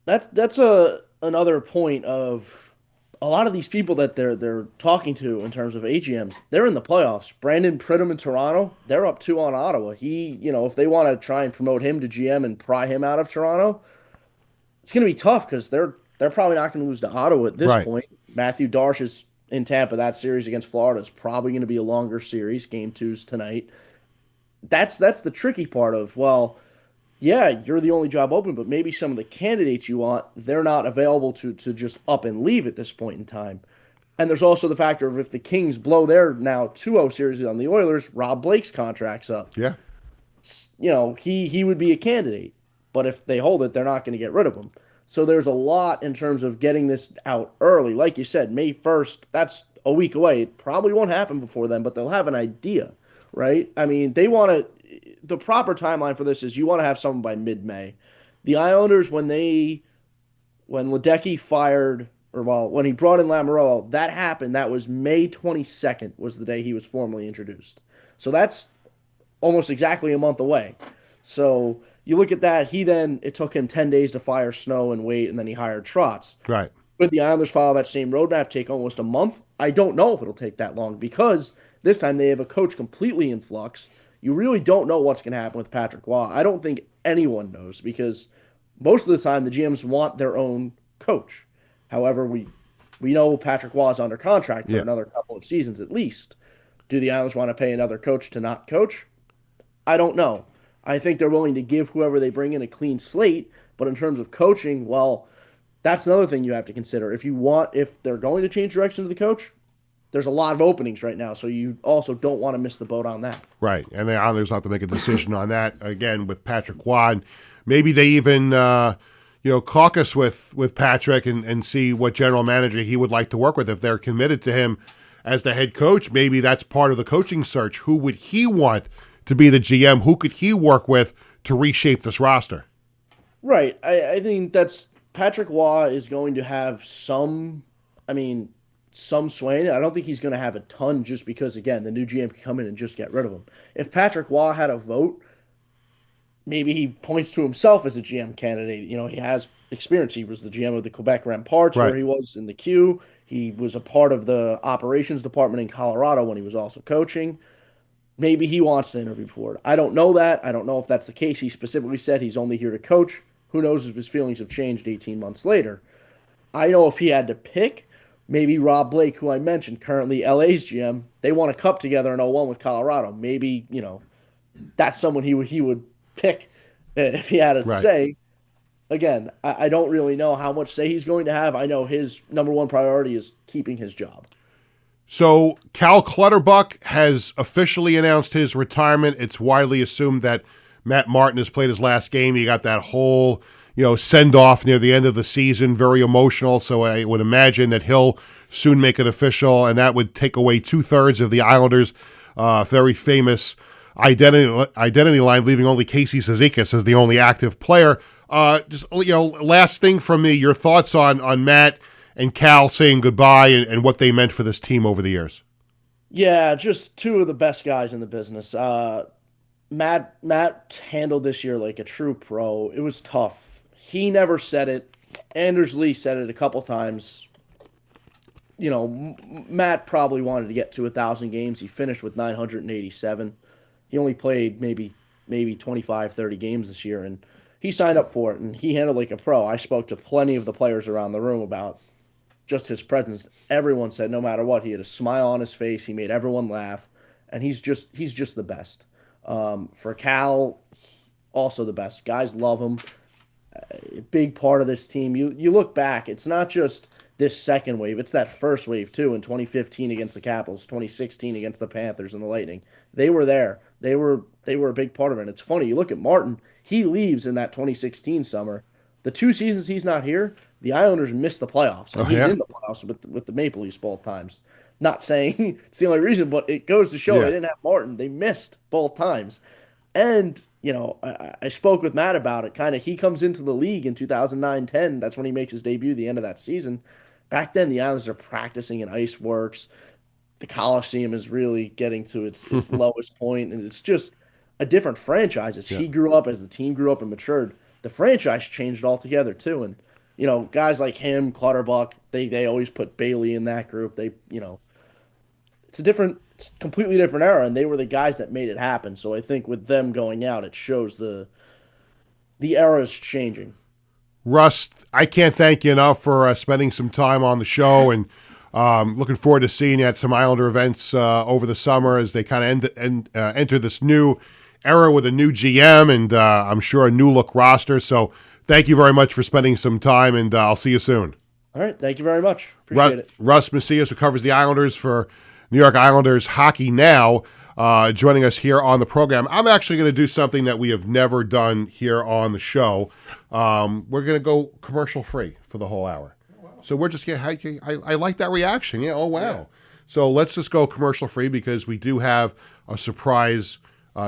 That's another point of a lot of these people that they're talking to in terms of AGMs. They're in the playoffs. Brandon Pridham in Toronto, they're up 2 on Ottawa. He, if they want to try and promote him to GM and pry him out of Toronto, it's going to be tough because they're probably not going to lose to Ottawa at this point. Matthew Darsh is in Tampa. That series against Florida is probably going to be a longer series. Game 2's tonight. That's the tricky part of, well, yeah, you're the only job open, but maybe some of the candidates you want, they're not available to just up and leave at this point in time. And there's also the factor of if the Kings blow their now 2-0 series on the Oilers, Rob Blake's contract's up. Yeah. He would be a candidate. But if they hold it, they're not going to get rid of him. So there's a lot in terms of getting this out early. Like you said, May 1st, that's a week away. It probably won't happen before then, but they'll have an idea, right? They want to... The proper timeline for this is you want to have someone by mid-May. The Islanders, when Ledecky fired, when he brought in Lamoriello, that happened. That was May 22nd was the day he was formally introduced. So that's almost exactly a month away. So you look at that. It took him 10 days to fire Snow and wait, and then he hired Schwartz. Right. Would the Islanders follow that same roadmap, take almost a month? I don't know if it'll take that long because this time they have a coach completely in flux. You really don't know what's going to happen with Patrick Roy. I don't think anyone knows because most of the time the GMs want their own coach. However, we know Patrick Waugh is under contract for another couple of seasons at least. Do the Islanders want to pay another coach to not coach? I don't know. I think they're willing to give whoever they bring in a clean slate, but in terms of coaching, well, that's another thing you have to consider. If they're going to change direction of the coach, there's a lot of openings right now, so you also don't want to miss the boat on that. Right, and the Islanders have to make a decision on that again with Patrick Waugh. Maybe they even caucus with Patrick and see what general manager he would like to work with. If they're committed to him as the head coach, maybe that's part of the coaching search. Who would he want to be the GM? Who could he work with to reshape this roster? Right. I think that's Patrick Waugh is going to have some sway. I don't think he's going to have a ton just because, again, the new GM can come in and just get rid of him. If Patrick Waugh had a vote, maybe he points to himself as a GM candidate. He has experience. He was the GM of the Quebec Remparts, where he was in the Q. He was a part of the operations department in Colorado when he was also coaching. Maybe he wants to interview for it. I don't know that. I don't know if that's the case. He specifically said he's only here to coach. Who knows if his feelings have changed 18 months later. I know if he had to pick, maybe Rob Blake, who I mentioned, currently LA's GM, they won a cup together in 01 with Colorado. Maybe, that's someone he would pick if he had a say. Again, I don't really know how much say he's going to have. I know his number one priority is keeping his job. So Cal Clutterbuck has officially announced his retirement. It's widely assumed that Matt Martin has played his last game. He got that whole, send-off near the end of the season, very emotional. So I would imagine that he'll soon make it official, and that would take away 2/3 of the Islanders' very famous identity line, leaving only Casey Cizikas as the only active player. Last thing from me, your thoughts on Matt and Cal saying goodbye and what they meant for this team over the years. Yeah, just two of the best guys in the business. Matt handled this year like a true pro. It was tough. He never said it. Anders Lee said it a couple times. Matt probably wanted to get to 1,000 games. He finished with 987. He only played maybe 25, 30 games this year, and he signed up for it, and he handled like a pro. I spoke to plenty of the players around the room about just his presence. Everyone said no matter what, he had a smile on his face. He made everyone laugh, and he's just the best. For Cal, also the best. Guys love him. A big part of this team. You look back, it's not just this second wave. It's that first wave, too, in 2015 against the Capitals, 2016 against the Panthers and the Lightning. They were there. They were a big part of it. And it's funny, you look at Martin, he leaves in that 2016 summer. The 2 seasons he's not here, the Islanders missed the playoffs. And he's in the playoffs with the Maple Leafs both times. Not saying it's the only reason, but it goes to show they didn't have Martin. They missed both times. And, I spoke with Matt about it. Kind of, he comes into the league in 2009-10. That's when he makes his debut, the end of that season. Back then, the Islanders are practicing in ice works. The Coliseum is really getting to its lowest point, and it's just a different franchise. As he grew up, as the team grew up and matured, the franchise changed altogether too. And guys like him, Clutterbuck, they always put Bailey in that group. It's a completely different era, and they were the guys that made it happen. So I think with them going out, it shows the era is changing. Russ, I can't thank you enough for spending some time on the show, and looking forward to seeing you at some Islander events over the summer as they kind of enter this new era with a new GM and I'm sure a new look roster. So thank you very much for spending some time, and I'll see you soon. All right. Thank you very much. Appreciate it. Russ Macias, who covers the Islanders for New York Islanders Hockey Now, joining us here on the program. I'm actually going to do something that we have never done here on the show. We're going to go commercial free for the whole hour. So we're just I like that reaction. Yeah. Oh, wow. Yeah. So let's just go commercial free because we do have a surprise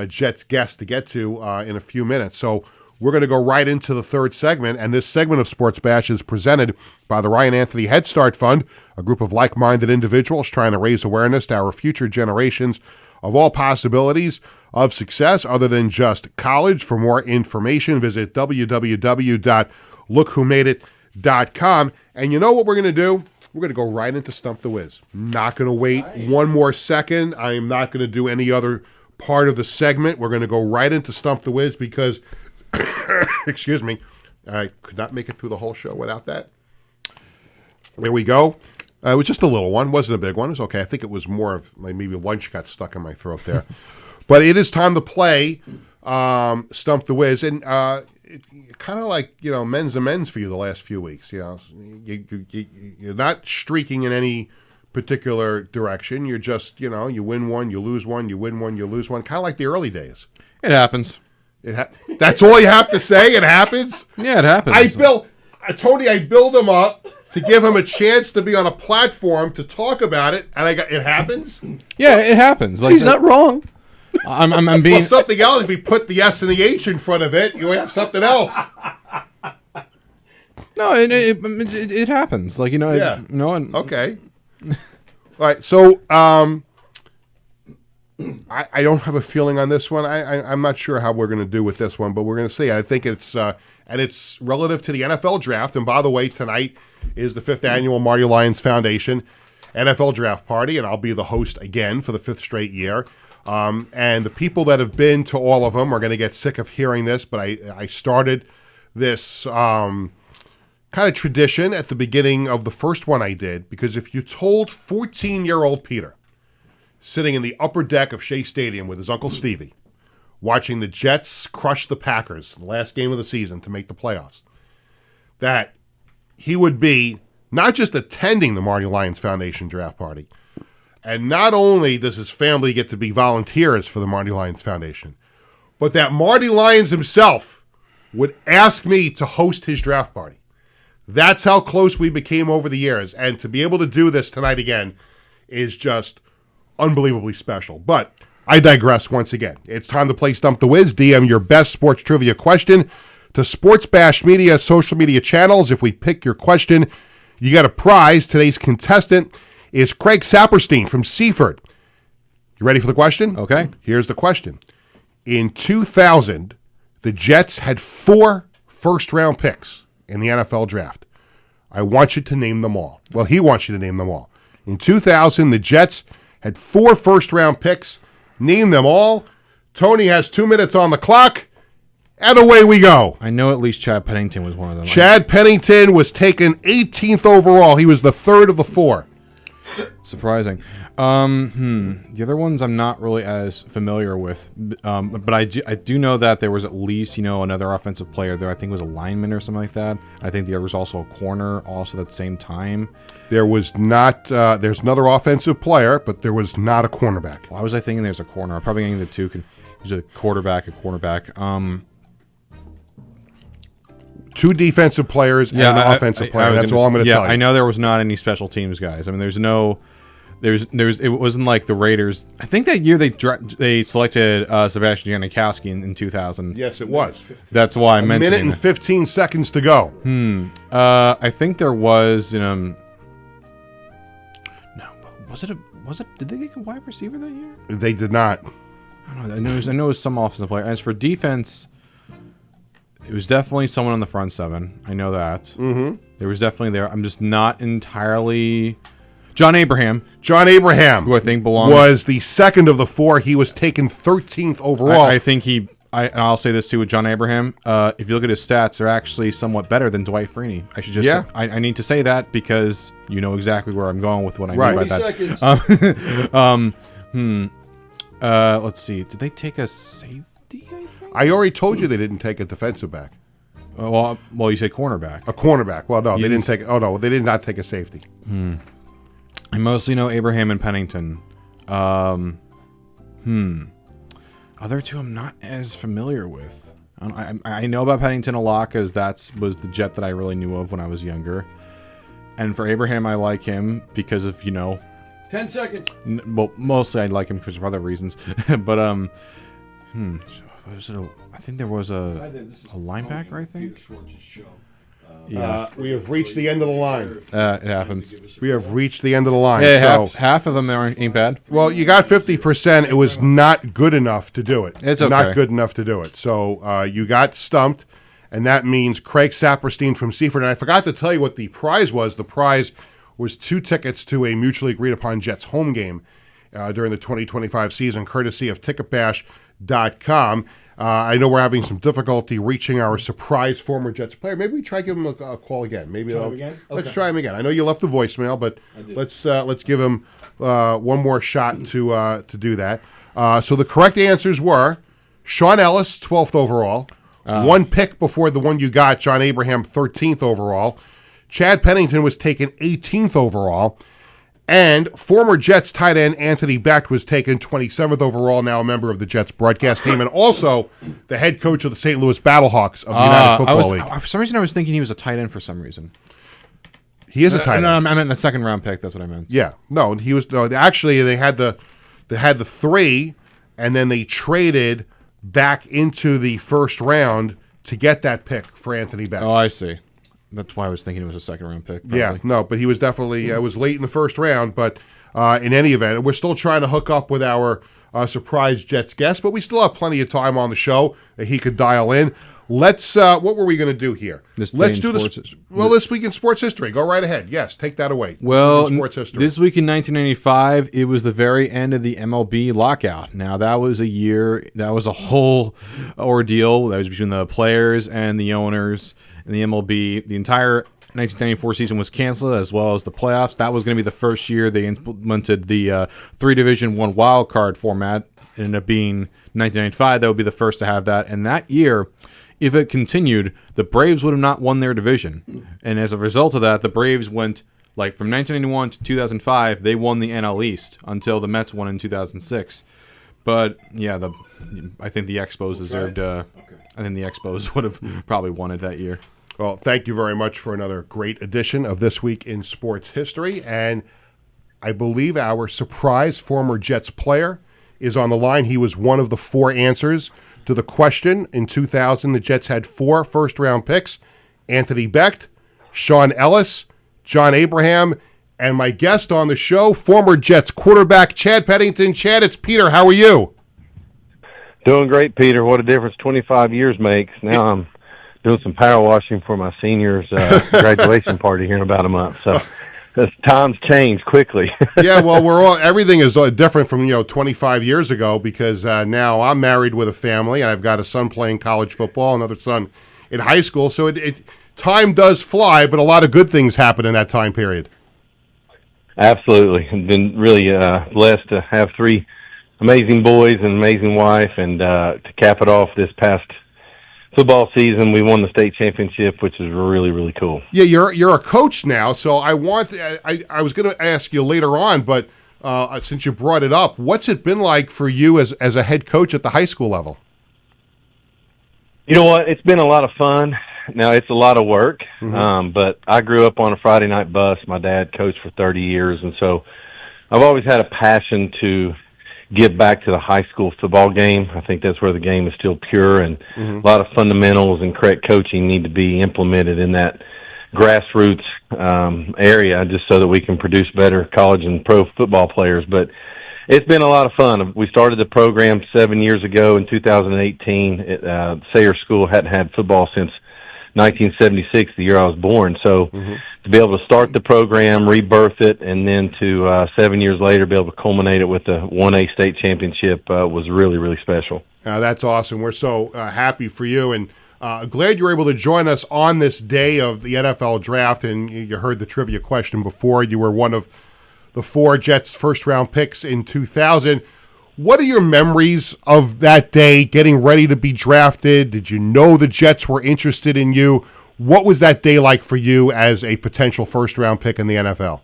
Jets guest to get to in a few minutes. So we're going to go right into the third segment. And this segment of Sports Bash is presented by the Ryan Anthony Head Start Fund, a group of like-minded individuals trying to raise awareness to our future generations of all possibilities of success other than just college. For more information, visit www.lookwhomadeit.com. And you know what we're going to do? We're going to go right into Stump the Wiz. Not going to wait one more second. I am not going to do any other part of the segment. We're going to go right into Stump the Wiz because Excuse me. I could not make it through the whole show without that. There we go. It was just a little one. Wasn't a big one. It was okay. I think it was more of like maybe lunch got stuck in my throat there. But it is time to play Stump the Wiz. And kind of like, men's amends for you the last few weeks. You're not streaking in any particular direction. You're just, you win one, you lose one, you win one, you lose one. Kind of like the early days. It happens. That's all you have to say? It happens? Yeah, it happens. I build him up to give him a chance to be on a platform to talk about it, and it happens? Yeah, it happens. Like, He's not wrong. I'm being... Well, something else, if we put the S and the H in front of it, you have something else. No, it happens. Like, Yeah. Okay. All right, so I don't have a feeling on this one. I'm not sure how we're going to do with this one, but we're going to see. I think it's relative to the NFL draft. And by the way, tonight is the 5th annual Marty Lyons Foundation NFL Draft Party, and I'll be the host again for the 5th straight year. And the people that have been to all of them are going to get sick of hearing this, but I started this kind of tradition at the beginning of the first one I did, because if you told 14-year-old Peter, sitting in the upper deck of Shea Stadium with his Uncle Stevie, watching the Jets crush the Packers, the last game of the season to make the playoffs, that he would be not just attending the Marty Lyons Foundation draft party, and not only does his family get to be volunteers for the Marty Lyons Foundation, but that Marty Lyons himself would ask me to host his draft party. That's how close we became over the years. And to be able to do this tonight again is just unbelievably special. But I digress once again. It's time to play Stump the Wiz. DM your best sports trivia question to Sports Bash Media social media channels. If we pick your question, you get a prize. Today's contestant is Craig Saperstein from Seaford. You ready for the question? Okay. Here's the question. In 2000, the Jets had 4 first-round picks in the NFL draft. I want you to name them all. Well, he wants you to name them all. In 2000, the Jets had 4 first-round picks. Name them all. Tony has 2 minutes on the clock, and away we go. I know at least Chad Pennington was one of them. Chad Pennington was taken 18th overall. He was the 3rd of the 4. Surprising. The other ones I'm not really as familiar with, but I do know that there was at least another offensive player there. I think it was a lineman or something like that. I think there was also a corner also at the same time. There was not. There's another offensive player, but there was not a cornerback. Why was I thinking there's a corner? I'm probably getting the two. There's a quarterback, a cornerback. 2 defensive players and an offensive player. That's all I'm going to tell you. I know there was not any special teams guys. I mean, it wasn't like the Raiders. I think that year they selected Sebastian Janikowski in 2000. Yes, it was. That's why I mentioned it. A minute and 15 seconds to go. I think there was, no, was it, did they get a wide receiver that year? They did not. I don't know. I know it was some offensive player. As for defense, it was definitely someone on the front 7. I know that. Mm-hmm. There was definitely there. I'm just not entirely... John Abraham, who I think belongs... was the 2nd of the 4. He was taken 13th overall. I think I'll say this too with John Abraham. If you look at his stats, they're actually somewhat better than Dwight Freeney. I should just... Yeah. I need to say that because you know exactly where I'm going with what I mean by that. 20 that. Let's see. Did they take a safety, I think? I already told you they didn't take a defensive back. Well, you say cornerback. A cornerback. Well, no, they didn't take... Oh, no, they did not take a safety. I mostly know Abraham and Pennington. Other 2 I'm not as familiar with. I know about Pennington a lot because that was the Jet that I really knew of when I was younger. And for Abraham, I like him because of, 10 seconds. Well, mostly I like him because of other reasons. But, I think there was a linebacker, I think. Yeah. We have reached the end of the line. It happens. We have reached the end of the line. Yeah, so, half of them ain't bad. well, you got 50%. It was not good enough to do it. It's okay. Not good enough to do it. So you got stumped, and that means Craig Saperstein from Seaford. And I forgot to tell you what the prize was. The prize was 2 tickets to a mutually agreed upon Jets home game during the 2025 season, courtesy of ticketbash.com. I know we're having some difficulty reaching our surprise former Jets player. Maybe we try to give him a call again. Maybe Try him again? Let's Okay. try him again. I know you left the voicemail, but let's give him one more shot to do that. So the correct answers were Sean Ellis, 12th overall. One pick before the one you got, John Abraham, 13th overall. Chad Pennington was taken 18th overall. And former Jets tight end Anthony Becht was taken 27th overall, now a member of the Jets broadcast team, and also the head coach of the St. Louis Battlehawks of the United Football League. For some reason, I was thinking he was a tight end for some reason. He is a tight end. No, I meant the second round pick. That's what I meant. Yeah, no, he was. No, actually, they had the 3, and then they traded back into the first round to get that pick for Anthony Becht. Oh, I see. That's why I was thinking it was a second round pick. Probably. Yeah, no, but he was definitely it was late in the first round. But in any event, we're still trying to hook up with our surprise Jets guest, but we still have plenty of time on the show that he could dial in. Let's. What were we going to do here? Let's do this. Well, this week in sports history. Go right ahead. Yes, take that away. Well, sports history. This week in 1995, it was the very end of the MLB lockout. Now, that was a year, that was a whole ordeal that was between the players and the owners and the MLB. The entire 1994 season was canceled, as well as the playoffs. That was going to be the first year they implemented the 3-division, 1 wild card format. It ended up being 1995. That would be the first to have that. And that year, if it continued, the Braves would have not won their division. And as a result of that, the Braves went, like, from 1991 to 2005, they won the NL East until the Mets won in 2006. But, yeah, I think the Expos deserved, I think the Expos would have probably won it that year. Well, thank you very much for another great edition of This Week in Sports History. And I believe our surprise former Jets player is on the line. He was one of the 4 answers to the question. In 2000, the Jets had 4 first-round picks: Anthony Becht, Sean Ellis, John Abraham, and my guest on the show, former Jets quarterback Chad Pennington. Chad, it's Peter. How are you? Doing great, Peter. What a difference 25 years makes. Now I'm doing some power washing for my seniors' graduation party here in about a month. So as times change quickly. Yeah, well, everything is different from 25 years ago, because now I'm married with a family and I've got a son playing college football, another son in high school. So time does fly, but a lot of good things happen in that time period. Absolutely. I've been really blessed to have 3 amazing boys and an amazing wife, and to cap it off, this past football season, we won the state championship, which is really, really cool. Yeah, you're a coach now, so I was going to ask you later on, but since you brought it up, what's it been like for you as a head coach at the high school level? You know what? It's been a lot of fun. Now, it's a lot of work, but I grew up on a Friday night bus. My dad coached for 30 years, and so I've always had a passion to give back to the high school football game. I think that's where the game is still pure, and a lot of fundamentals and correct coaching need to be implemented in that grassroots area, just so that we can produce better college and pro football players. But it's been a lot of fun. We started the program 7 years ago in 2018. Sayre School hadn't had football since 1976, the year I was born. So to be able to start the program, rebirth it, and then to 7 years later be able to culminate it with a 1A state championship was really, really special. That's awesome. We're so happy for you, and glad you were able to join us on this day of the NFL draft. And you heard the trivia question before. You were one of the 4 Jets first-round picks in 2000. What are your memories of that day, getting ready to be drafted? Did you know the Jets were interested in you? What was that day like for you as a potential first-round pick in the NFL?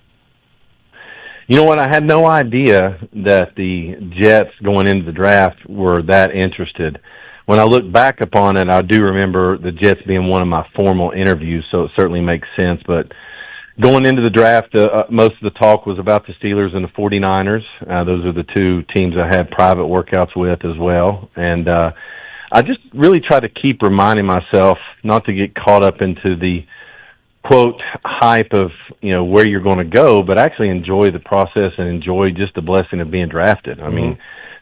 You know what? I had no idea that the Jets going into the draft were that interested. When I look back upon it, I do remember the Jets being one of my formal interviews, so it certainly makes sense. But going into the draft, most of the talk was about the Steelers and the 49ers. Those are the 2 teams I had private workouts with as well. And I just really try to keep reminding myself not to get caught up into the, quote, hype of, where you're going to go, but actually enjoy the process and enjoy just the blessing of being drafted. I mean,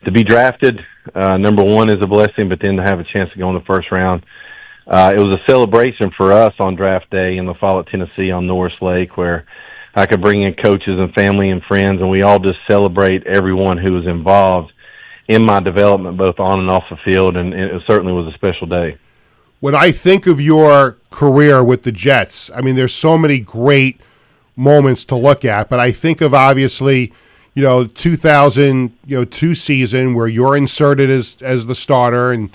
to be drafted, number one, is a blessing, but then to have a chance to go in the first round, it was a celebration for us on draft day in La Follette, Tennessee on Norris Lake, where I could bring in coaches and family and friends, and we all just celebrate everyone who was involved. in my development, both on and off the field, and it certainly was a special day. When I think of your career with the Jets, I mean, there's so many great moments to look at, but I think of obviously, 2002 season where you're inserted as the starter, and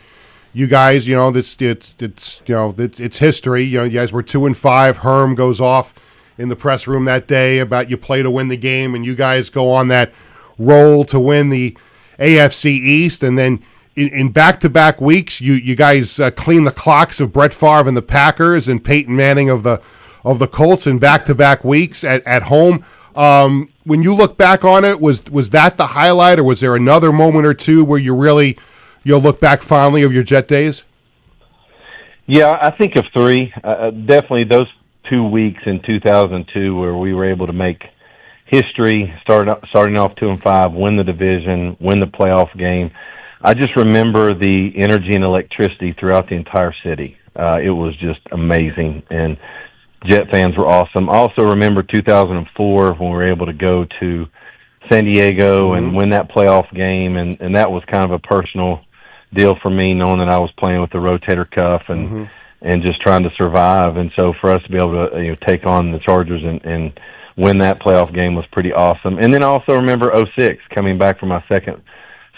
you guys, it's history. You guys were 2-5. Herm goes off in the press room that day about you play to win the game, and you guys go on that roll to win the AFC East, and then in back-to-back weeks, you guys clean the clocks of Brett Favre and the Packers and Peyton Manning of the Colts in back-to-back weeks at home. When you look back on it, was that the highlight, or was there another moment or two where you really look back fondly of your Jet days? Yeah, I think of three. Definitely those 2 weeks in 2002 where we were able to make history, starting off 2-5, win the division, win the playoff game. I just remember the energy and electricity throughout the entire city. It was just amazing, and Jet fans were awesome. I also remember 2004 when we were able to go to San Diego and win that playoff game, and that was kind of a personal deal for me, knowing that I was playing with the rotator cuff and just trying to survive. And so for us to be able to take on the Chargers and win that playoff game was pretty awesome. And then I also remember 06, coming back from my second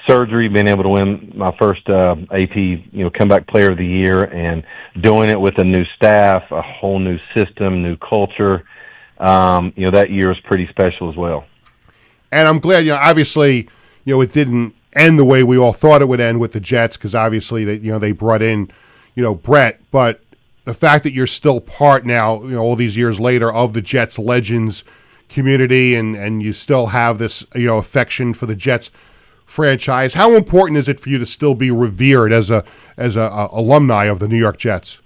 surgery, being able to win my first AP comeback player of the year, and doing it with a new staff, a whole new system, new culture. That year was pretty special as well. And I'm glad, obviously, it didn't end the way we all thought it would end with the Jets, because obviously they brought in, Brett, but the fact that you're still part now, all these years later, of the Jets legends community, and you still have this, affection for the Jets franchise. How important is it for you to still be revered as a alumni of the New York Jets?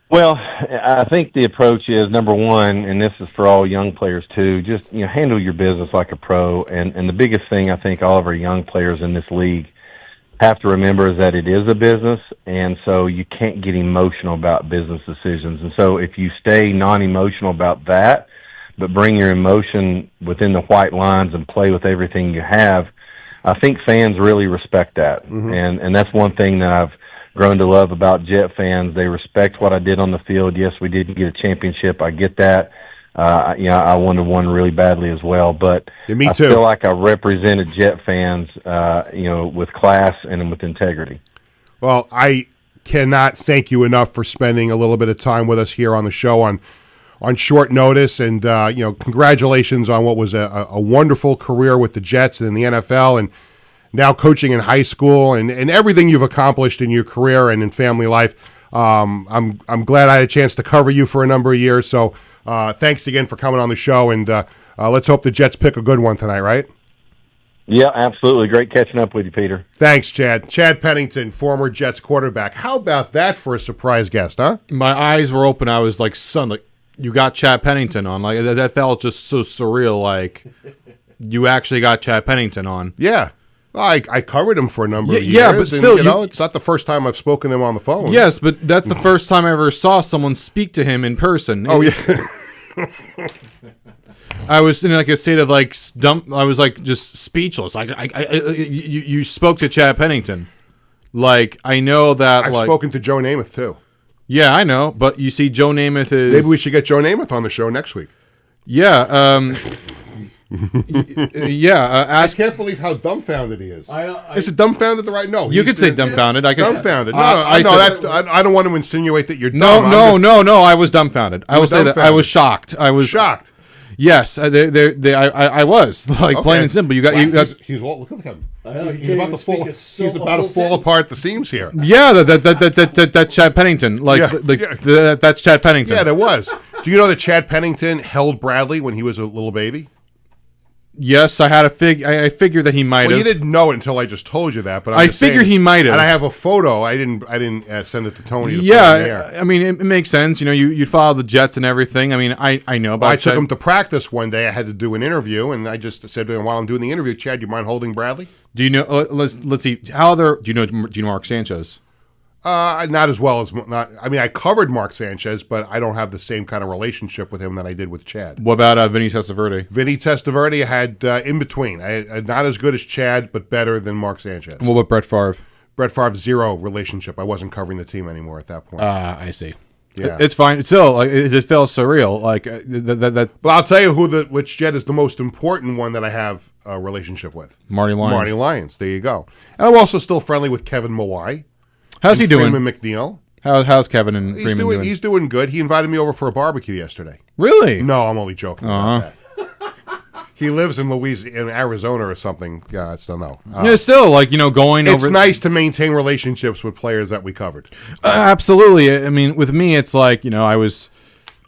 Well, I think the approach is, number one, and this is for all young players too, just handle your business like a pro. And the biggest thing I think all of our young players in this league have to remember is that it is a business, and so you can't get emotional about business decisions. And so if you stay non-emotional about that, but bring your emotion within the white lines and play with everything you have, I think fans really respect that. And that's one thing that I've grown to love about Jet fans. They respect what I did on the field. Yes, we didn't get a championship. I get that. I wanted one really badly as well. But me I too. feel like I represented Jet fans, with class and with integrity. Well, I cannot thank you enough for spending a little bit of time with us here on the show on short notice, and congratulations on what was a wonderful career with the Jets and in the NFL, and now coaching in high school, and everything you've accomplished in your career and in family life. I'm glad I had a chance to cover you for a number of years. So thanks again for coming on the show, and let's hope the Jets pick a good one tonight, right? Yeah, absolutely. Great catching up with you, Peter. Thanks, Chad. Chad Pennington, former Jets quarterback. How about that for a surprise guest, huh? My eyes were open. I was like, son, like, you got Chad Pennington on. Like, that felt just so surreal. Like, you actually got Chad Pennington on. Yeah. I covered him for a number of years. Yeah, but still, it's not the first time I've spoken to him on the phone. Yes, but that's the first time I ever saw someone speak to him in person. Oh, yeah. I was in like a state of like dumb. I was like just speechless. You spoke to Chad Pennington. Like, I know that. I've like, spoken to Joe Namath too. Yeah, I know. But you see, Joe Namath is. Maybe we should get Joe Namath on the show next week. Yeah. Yeah. I can't believe how dumbfounded he is. Is it dumbfounded the right? No. You could say dumbfounded. I could dumbfounded. I don't want to insinuate that you're dumb. No. I was dumbfounded. I will say that I was shocked. Shocked. Yes, I was like plain and simple. You got. He's look at him. He's about to fall. He's about to fall apart at the seams here. Yeah, that's Chad Pennington. That's Chad Pennington. Yeah, there was. Do you know that Chad Pennington held Bradley when he was a little baby? Yes, I had I figured that he might have. Well, you didn't know it until I just told you that, but I figured he might have. And I have a photo. I didn't send it to Tony. Yeah, I mean, it makes sense. You know, you follow the Jets and everything. I mean, I know about. I took him to practice one day. I had to do an interview, and I just said to him while I'm doing the interview, Chad, do you mind holding Bradley? Do you know? Let's see. Do you know Mark Sanchez? Not as well as I mean, I covered Mark Sanchez, but I don't have the same kind of relationship with him that I did with Chad. What about Vinny Testaverde? Vinny Testaverde had in between. Not as good as Chad, but better than Mark Sanchez. What about Brett Favre? Brett Favre, zero relationship. I wasn't covering the team anymore at that point. I see. Yeah. It's fine. It's still, like, it feels surreal. Like that. But I'll tell you which Jet is the most important one that I have a relationship with. Marty Lyons. Marty Lyons. There you go. And I'm also still friendly with Kevin Mawai. How's he doing? Freeman McNeil. How's Kevin and Freeman doing? He's doing good. He invited me over for a barbecue yesterday. Really? No, I'm only joking about that. He lives in Arizona or something. Yeah, I still know. Yeah, still, like, going over. It's nice to maintain relationships with players that we covered. Absolutely. I mean, with me, it's like, I was.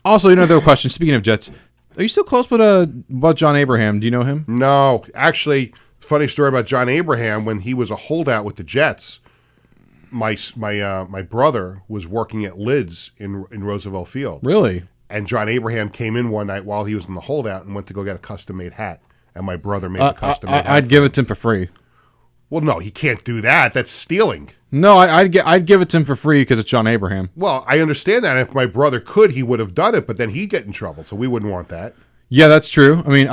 Also, there were questions. Speaking of Jets, are you still close with about John Abraham? Do you know him? No, actually, funny story about John Abraham. When he was a holdout with the Jets, my brother was working at Lids in Roosevelt Field. Really? And John Abraham came in one night while he was in the holdout and went to go get a custom-made hat. And my brother made the custom-made hat. I'd give it to him for free. Well, no, he can't do that. That's stealing. No, I'd give it to him for free because it's John Abraham. Well, I understand that. If my brother could, he would have done it, but then he'd get in trouble, so we wouldn't want that. Yeah, that's true. I mean,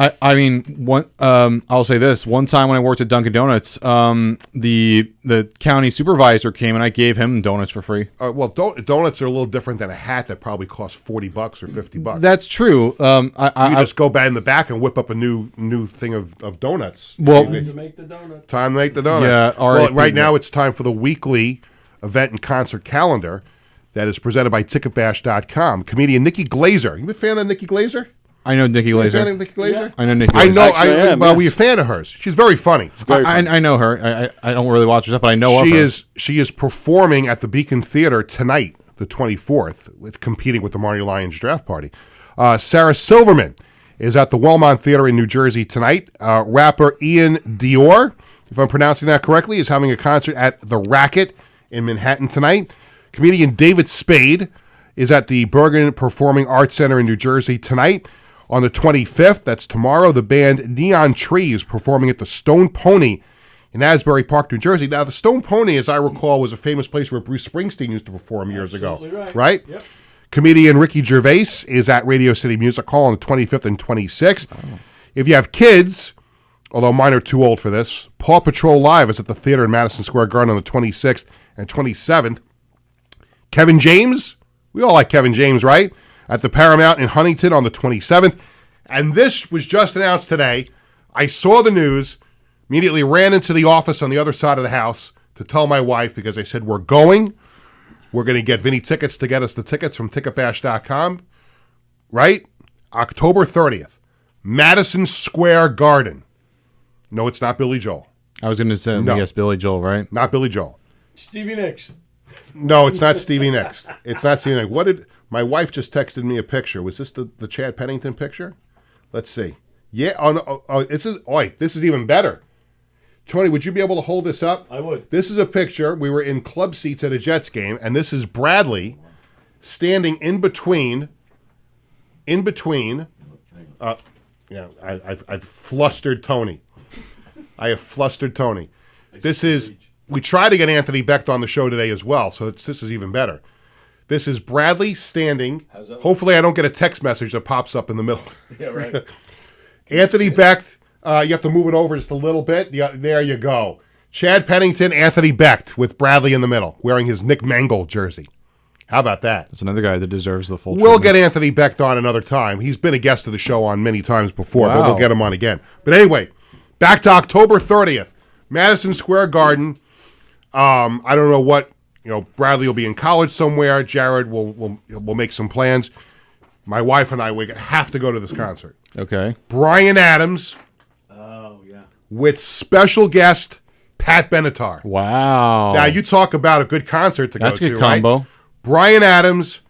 I'll say this. One time when I worked at Dunkin' Donuts, the county supervisor came and I gave him donuts for free. Well, donuts are a little different than a hat that probably costs $40 or $50. That's true. You just go back in the back and whip up a new thing of donuts. Well, Time to make the donut. Time to make the donuts. Yeah, well, right now it's time for the weekly event and concert calendar that is presented by Ticketbash.com. Comedian Nikki Glazer. You a fan of Nikki Glazer? I know Nikki You a fan Glazer. of Nikki Glazer? I know Nikki. I Glazer. know. Actually, I am, Well, yes. were you a fan of hers? She's very funny. I know her. I don't really watch her stuff, but I know of her. She is performing at the Beacon Theater tonight, the 24th, competing with the Marty Lyons Draft Party. Sarah Silverman is at the Wellmont Theater in New Jersey tonight. Rapper Ian Dior, if I'm pronouncing that correctly, is having a concert at the Racket in Manhattan tonight. Comedian David Spade is at the Bergen Performing Arts Center in New Jersey tonight. On the 25th, that's tomorrow, the band Neon Trees performing at the Stone Pony in Asbury Park, New Jersey. Now, the Stone Pony, as I recall, was a famous place where Bruce Springsteen used to perform years ago. Right? Yep. Comedian Ricky Gervais is at Radio City Music Hall on the 25th and 26th. Oh. If you have kids, although mine are too old for this, Paw Patrol Live is at the theater in Madison Square Garden on the 26th and 27th. Kevin James, we all like Kevin James, right? At the Paramount in Huntington on the 27th. And this was just announced today. I saw the news, immediately ran into the office on the other side of the house to tell my wife, because I said, we're going to get Vinny tickets to get us the tickets from Ticketbash.com. Right? October 30th. Madison Square Garden. No, it's not Billy Joel. I was going to say, yes, Billy Joel, right? Not Billy Joel. Stevie Nicks. No, it's not Stevie Nicks. It's not Stevie Nicks. My wife just texted me a picture. Was this the Chad Pennington picture? Let's see. Yeah. This is even better. Tony, would you be able to hold this up? I would. This is a picture. We were in club seats at a Jets game, and this is Bradley standing in between. I've flustered Tony. I have flustered Tony. We tried to get Anthony Becht on the show today as well, so this is even better. This is Bradley standing. Hopefully I don't get a text message that pops up in the middle. Yeah, right. Anthony Becht, you have to move it over just a little bit. There you go. Chad Pennington, Anthony Becht with Bradley in the middle, wearing his Nick Mangold jersey. How about that? That's another guy that deserves the full We'll treatment. get Anthony Becht on another time. He's been a guest of the show on many times before, but Wow. we'll get him on again. But anyway, back to October 30th, Madison Square Garden. I don't know what, Bradley will be in college somewhere. Jared will make some plans. My wife and I, we have to go to this concert. Okay. Bryan Adams. Oh, yeah. With special guest Pat Benatar. Wow. Now, you talk about a good concert to That's go a to, good combo. right? Bryan Adams,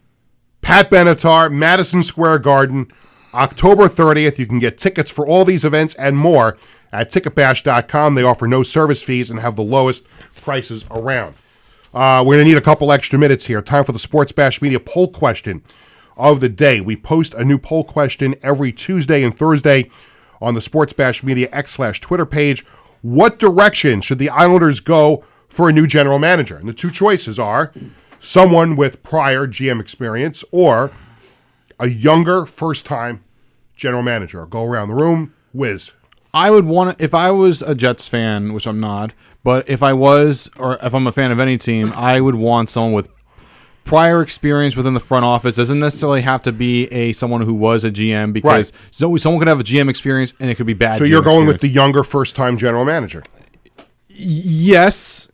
Pat Benatar, Madison Square Garden, October 30th. You can get tickets for all these events and more at Ticketbash.com. They offer no service fees and have the lowest prices around. We're going to need a couple extra minutes here. Time for the Sports Bash Media poll question of the day. We post a new poll question every Tuesday and Thursday on the Sports Bash Media X/Twitter page. What direction should the Islanders go for a new general manager. And the two choices are someone with prior GM experience or a younger first-time general manager. Go around the room, whiz. I would want if I was a Jets fan, which I'm not, but if I was, or if I'm a fan of any team, I would want someone with prior experience within the front office. Doesn't necessarily have to be someone who was a GM, because someone could have a GM experience and it could be bad. So GM you're going experience. with the younger first-time general manager. Yes,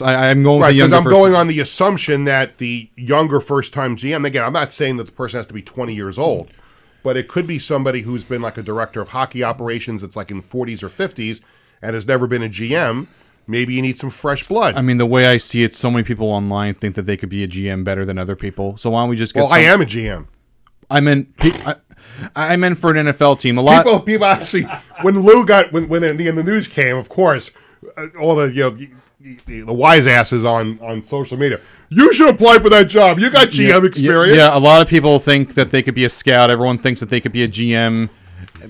I'm going with Right, the because younger. I'm going on the assumption that the younger first-time GM, again, I'm not saying that the person has to be 20 years old, but it could be somebody who's been like a director of hockey operations that's like in the 40s or 50s and has never been a GM. Maybe you need some fresh blood. I mean, the way I see it, so many people online think that they could be a GM better than other people. So why don't we just get? Well, I am a GM. I meant for an NFL team. A lot People actually, when Lou got when the news came, of course, all the the wise asses on social media. You should apply for that job. You got GM experience. Yeah, a lot of people think that they could be a scout. Everyone thinks that they could be a GM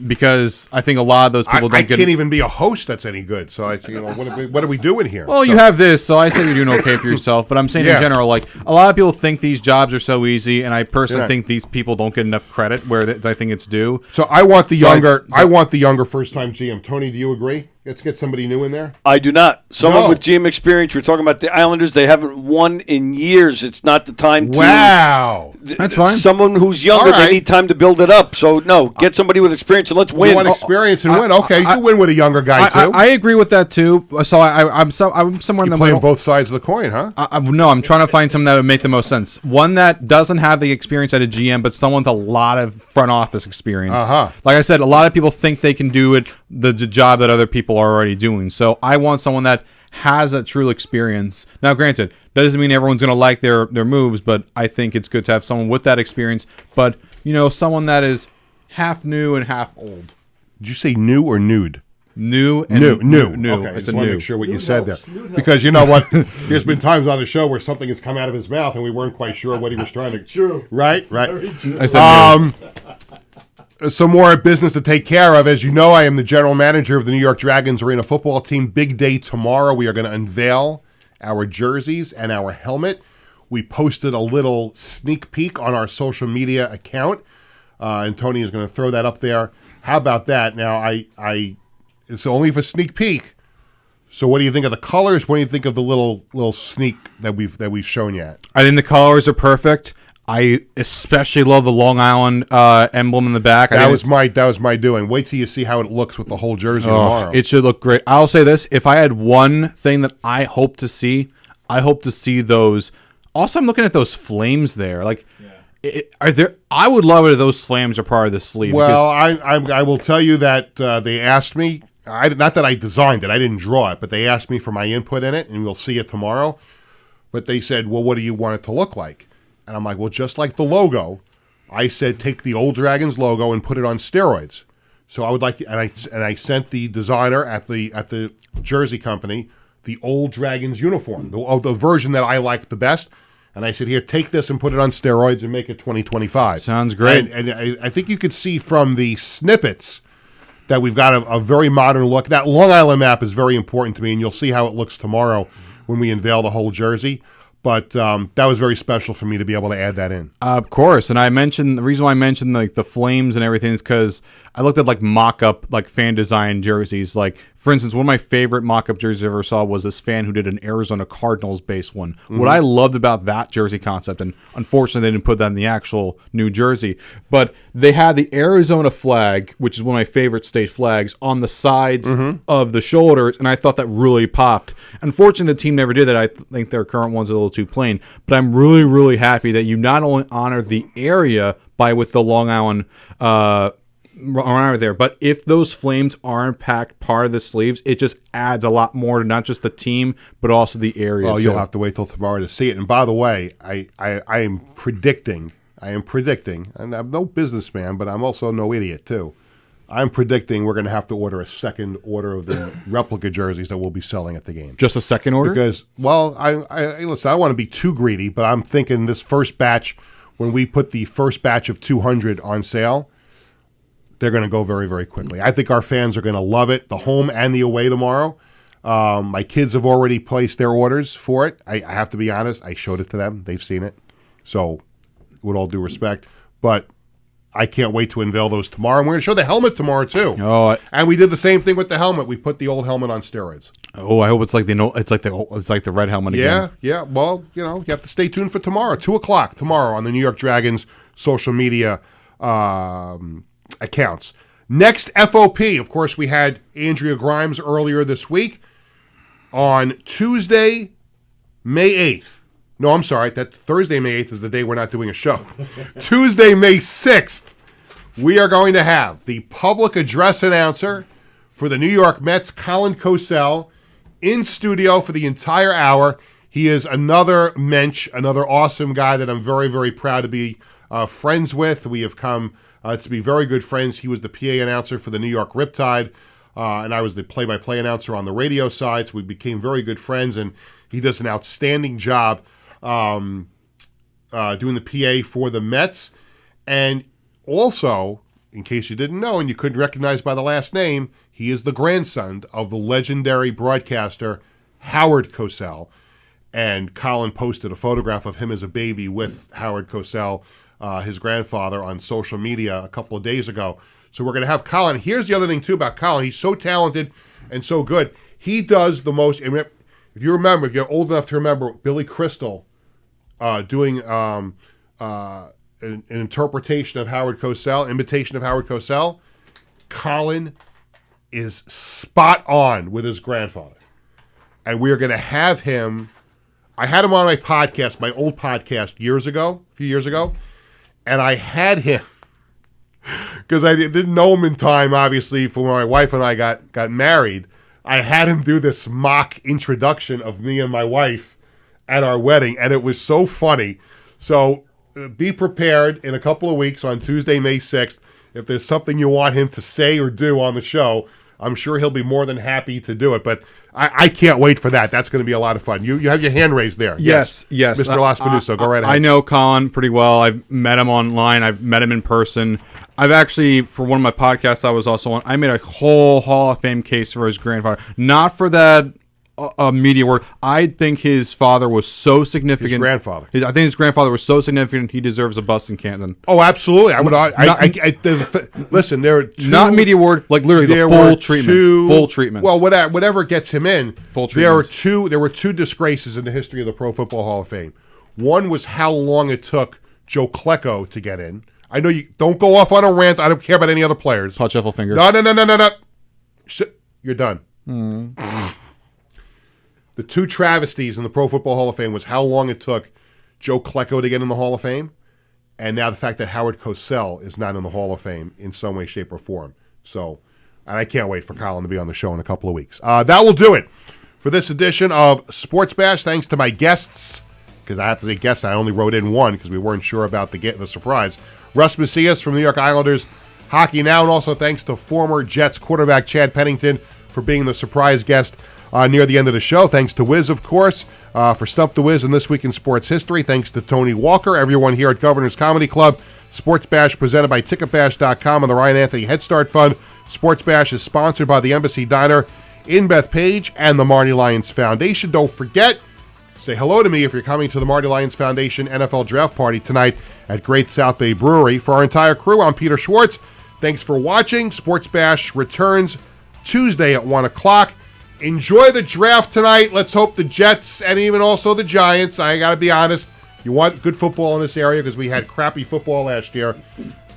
because I think a lot of those people I don't get. can't even be a host that's any good. So what are we doing here? Well, you have this, so I say you're doing okay for yourself. But I'm saying in general, like a lot of people think these jobs are so easy, and I personally think these people don't get enough credit where I think it's due. So I want the younger. I want the younger first-time GM. Tony, do you agree? Let's get somebody new in there. I do not. Someone with GM experience. We're talking about the Islanders. They haven't won in years. It's not the time to. Wow. That's fine. Someone who's younger, All right. they need time to build it up. So, no, get somebody with experience and let's win. You want experience and win. Okay, you can win with a younger guy, too. I agree with that too. So I'm somewhere in the Playing middle. both sides of the coin, huh? No, I'm trying to find something that would make the most sense. One that doesn't have the experience at a GM, but someone with a lot of front office experience. Like I said, a lot of people think they can do it the job that other people are already doing. So I want someone that has that true experience. Now, granted, that doesn't mean everyone's going to like their moves, but I think it's good to have someone with that experience. But someone that is half new and half old. Did you say new or nude? New. Okay, I It's just a want to new. make sure what you said there. Because you know what? There's been times on the show where something has come out of his mouth and we weren't quite sure what he was trying to... True. Right? I said new. Some more business to take care of. As you know, I am the general manager of the New York Dragons Arena football team. Big day tomorrow. We are going to unveil our jerseys and our helmet. We posted a little sneak peek on our social media account, and Tony is going to throw that up there. How about that? Now, it's only for sneak peek. So, what do you think of the colors? What do you think of the little sneak that we've shown you? I think the colors are perfect. I especially love the Long Island emblem in the back. That was my doing. Wait till you see how it looks with the whole jersey tomorrow. It should look great. I'll say this: if I had one thing that I hope to see those. Also, I'm looking at those flames there. Like, are there? I would love it if those flames are part of the sleeve. Well, I will tell you that they asked me. Not that I designed it. I didn't draw it, but they asked me for my input in it, and we'll see it tomorrow. But they said, "Well, what do you want it to look like?" And I'm like, well, just like the logo, I said take the old Dragons logo and put it on steroids. So I would like, and I sent the designer at the jersey company the old Dragons uniform, the version that I liked the best. And I said, here, take this and put it on steroids and make it 2025. Sounds great. And I think you could see from the snippets that we've got a very modern look. That Long Island map is very important to me, and you'll see how it looks tomorrow when we unveil the whole jersey. But that was very special for me to be able to add that in. Of course, and the reason why I mentioned like the flames and everything is because I looked at like mock-up like fan design jerseys. Like for instance, one of my favorite mock-up jerseys I ever saw was this fan who did an Arizona Cardinals based one. Mm-hmm. What I loved about that jersey concept, and unfortunately they didn't put that in the actual new jersey, but they had the Arizona flag, which is one of my favorite state flags, on the sides of the shoulders, and I thought that really popped. Unfortunately, the team never did that. I think their current one's a little too plain, but I'm really, really happy that you not only honor the area with the Long Island around there, but if those flames aren't packed part of the sleeves, it just adds a lot more to not just the team, but also the area. Oh, you'll have to wait till tomorrow to see it. And by the way, I am predicting, and I'm no businessman, but I'm also no idiot too. I'm predicting we're going to have to order a second order of the replica jerseys that we'll be selling at the game. Just a second order? Because, well, listen, I don't want to be too greedy, but I'm thinking this first batch, when we put the first batch of 200 on sale, they're going to go very, very quickly. I think our fans are going to love it, the home and the away tomorrow. My kids have already placed their orders for it. I have to be honest. I showed it to them. They've seen it. So, with all due respect. But I can't wait to unveil those tomorrow. And we're going to show the helmet tomorrow, too. Oh, And we did the same thing with the helmet. We put the old helmet on steroids. I hope it's like the red helmet again. Yeah. Well, you have to stay tuned for tomorrow, 2:00 tomorrow on the New York Dragons social media accounts. Next, FOP. Of course, we had Andrea Grimes earlier this week on Tuesday, May 8th. No, I'm sorry. That Thursday, May 8th is the day we're not doing a show. Tuesday, May 6th, we are going to have the public address announcer for the New York Mets, Colin Cosell, in studio for the entire hour. He is another mensch, another awesome guy that I'm very, very proud to be friends with. We have come to be very good friends. He was the PA announcer for the New York Riptide, and I was the play-by-play announcer on the radio side, so we became very good friends, and he does an outstanding job doing the PA for the Mets. And also, in case you didn't know and you couldn't recognize by the last name, he is the grandson of the legendary broadcaster Howard Cosell. And Colin posted a photograph of him as a baby with Howard Cosell, his grandfather, on social media a couple of days ago. So we're going to have Colin. Here's the other thing, too, about Colin. He's so talented and so good. He does the most. If you remember, if you're old enough to remember Billy Crystal doing an interpretation of Howard Cosell, imitation of Howard Cosell, Colin is spot on with his grandfather. And we're going to have him. I had him on my podcast, my old podcast, a few years ago, and I had him, because I didn't know him in time, obviously, for when my wife and I got married. I had him do this mock introduction of me and my wife at our wedding, and it was so funny. So be prepared in a couple of weeks on Tuesday, May 6th. If there's something you want him to say or do on the show, I'm sure he'll be more than happy to do it. But I can't wait for that. That's going to be a lot of fun. You have your hand raised there. Yes. Mr. Laspanuso, go right ahead. I know Colin pretty well. I've met him online. I've met him in person. I've actually, for one of my podcasts I was also on, I made a whole Hall of Fame case for his grandfather. Not for that media word. I think his father was so significant. His grandfather. I think his grandfather was so significant he deserves a bust in Canton. Oh, absolutely. Listen, there are two, not media word, like literally the full treatment. Full treatment. Well, whatever gets him in. Full There treatment. were two disgraces in the history of the Pro Football Hall of Fame. One was how long it took Joe Klecko to get in. I know you don't go off on a rant. I don't care about any other players. Hot shuffle fingers. No. You're done. The two travesties in the Pro Football Hall of Fame was how long it took Joe Klecko to get in the Hall of Fame, and now the fact that Howard Cosell is not in the Hall of Fame in some way, shape, or form. So, and I can't wait for Colin to be on the show in a couple of weeks. That will do it for this edition of Sports Bash. Thanks to my guests, because I have to say guests. I only wrote in one because we weren't sure about the surprise. Russ Macias from New York Islanders Hockey Now, and also thanks to former Jets quarterback Chad Pennington for being the surprise guest near the end of the show. Thanks to Wiz, of course, for Stump the Wiz and This Week in Sports History. Thanks to Tony Walker, everyone here at Governor's Comedy Club. Sports Bash presented by Ticketbash.com and the Ryan Anthony Head Start Fund. Sports Bash is sponsored by the Embassy Diner in Bethpage and the Marty Lyons Foundation. Don't forget, say hello to me if you're coming to the Marty Lyons Foundation NFL Draft Party tonight at Great South Bay Brewery. For our entire crew, I'm Peter Schwartz. Thanks for watching. Sports Bash returns Tuesday at 1 o'clock. Enjoy the draft tonight. Let's hope the Jets and even also the Giants. I got to be honest. You want good football in this area because we had crappy football last year.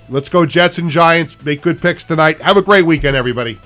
Let's go Jets and Giants. Make good picks tonight. Have a great weekend, everybody.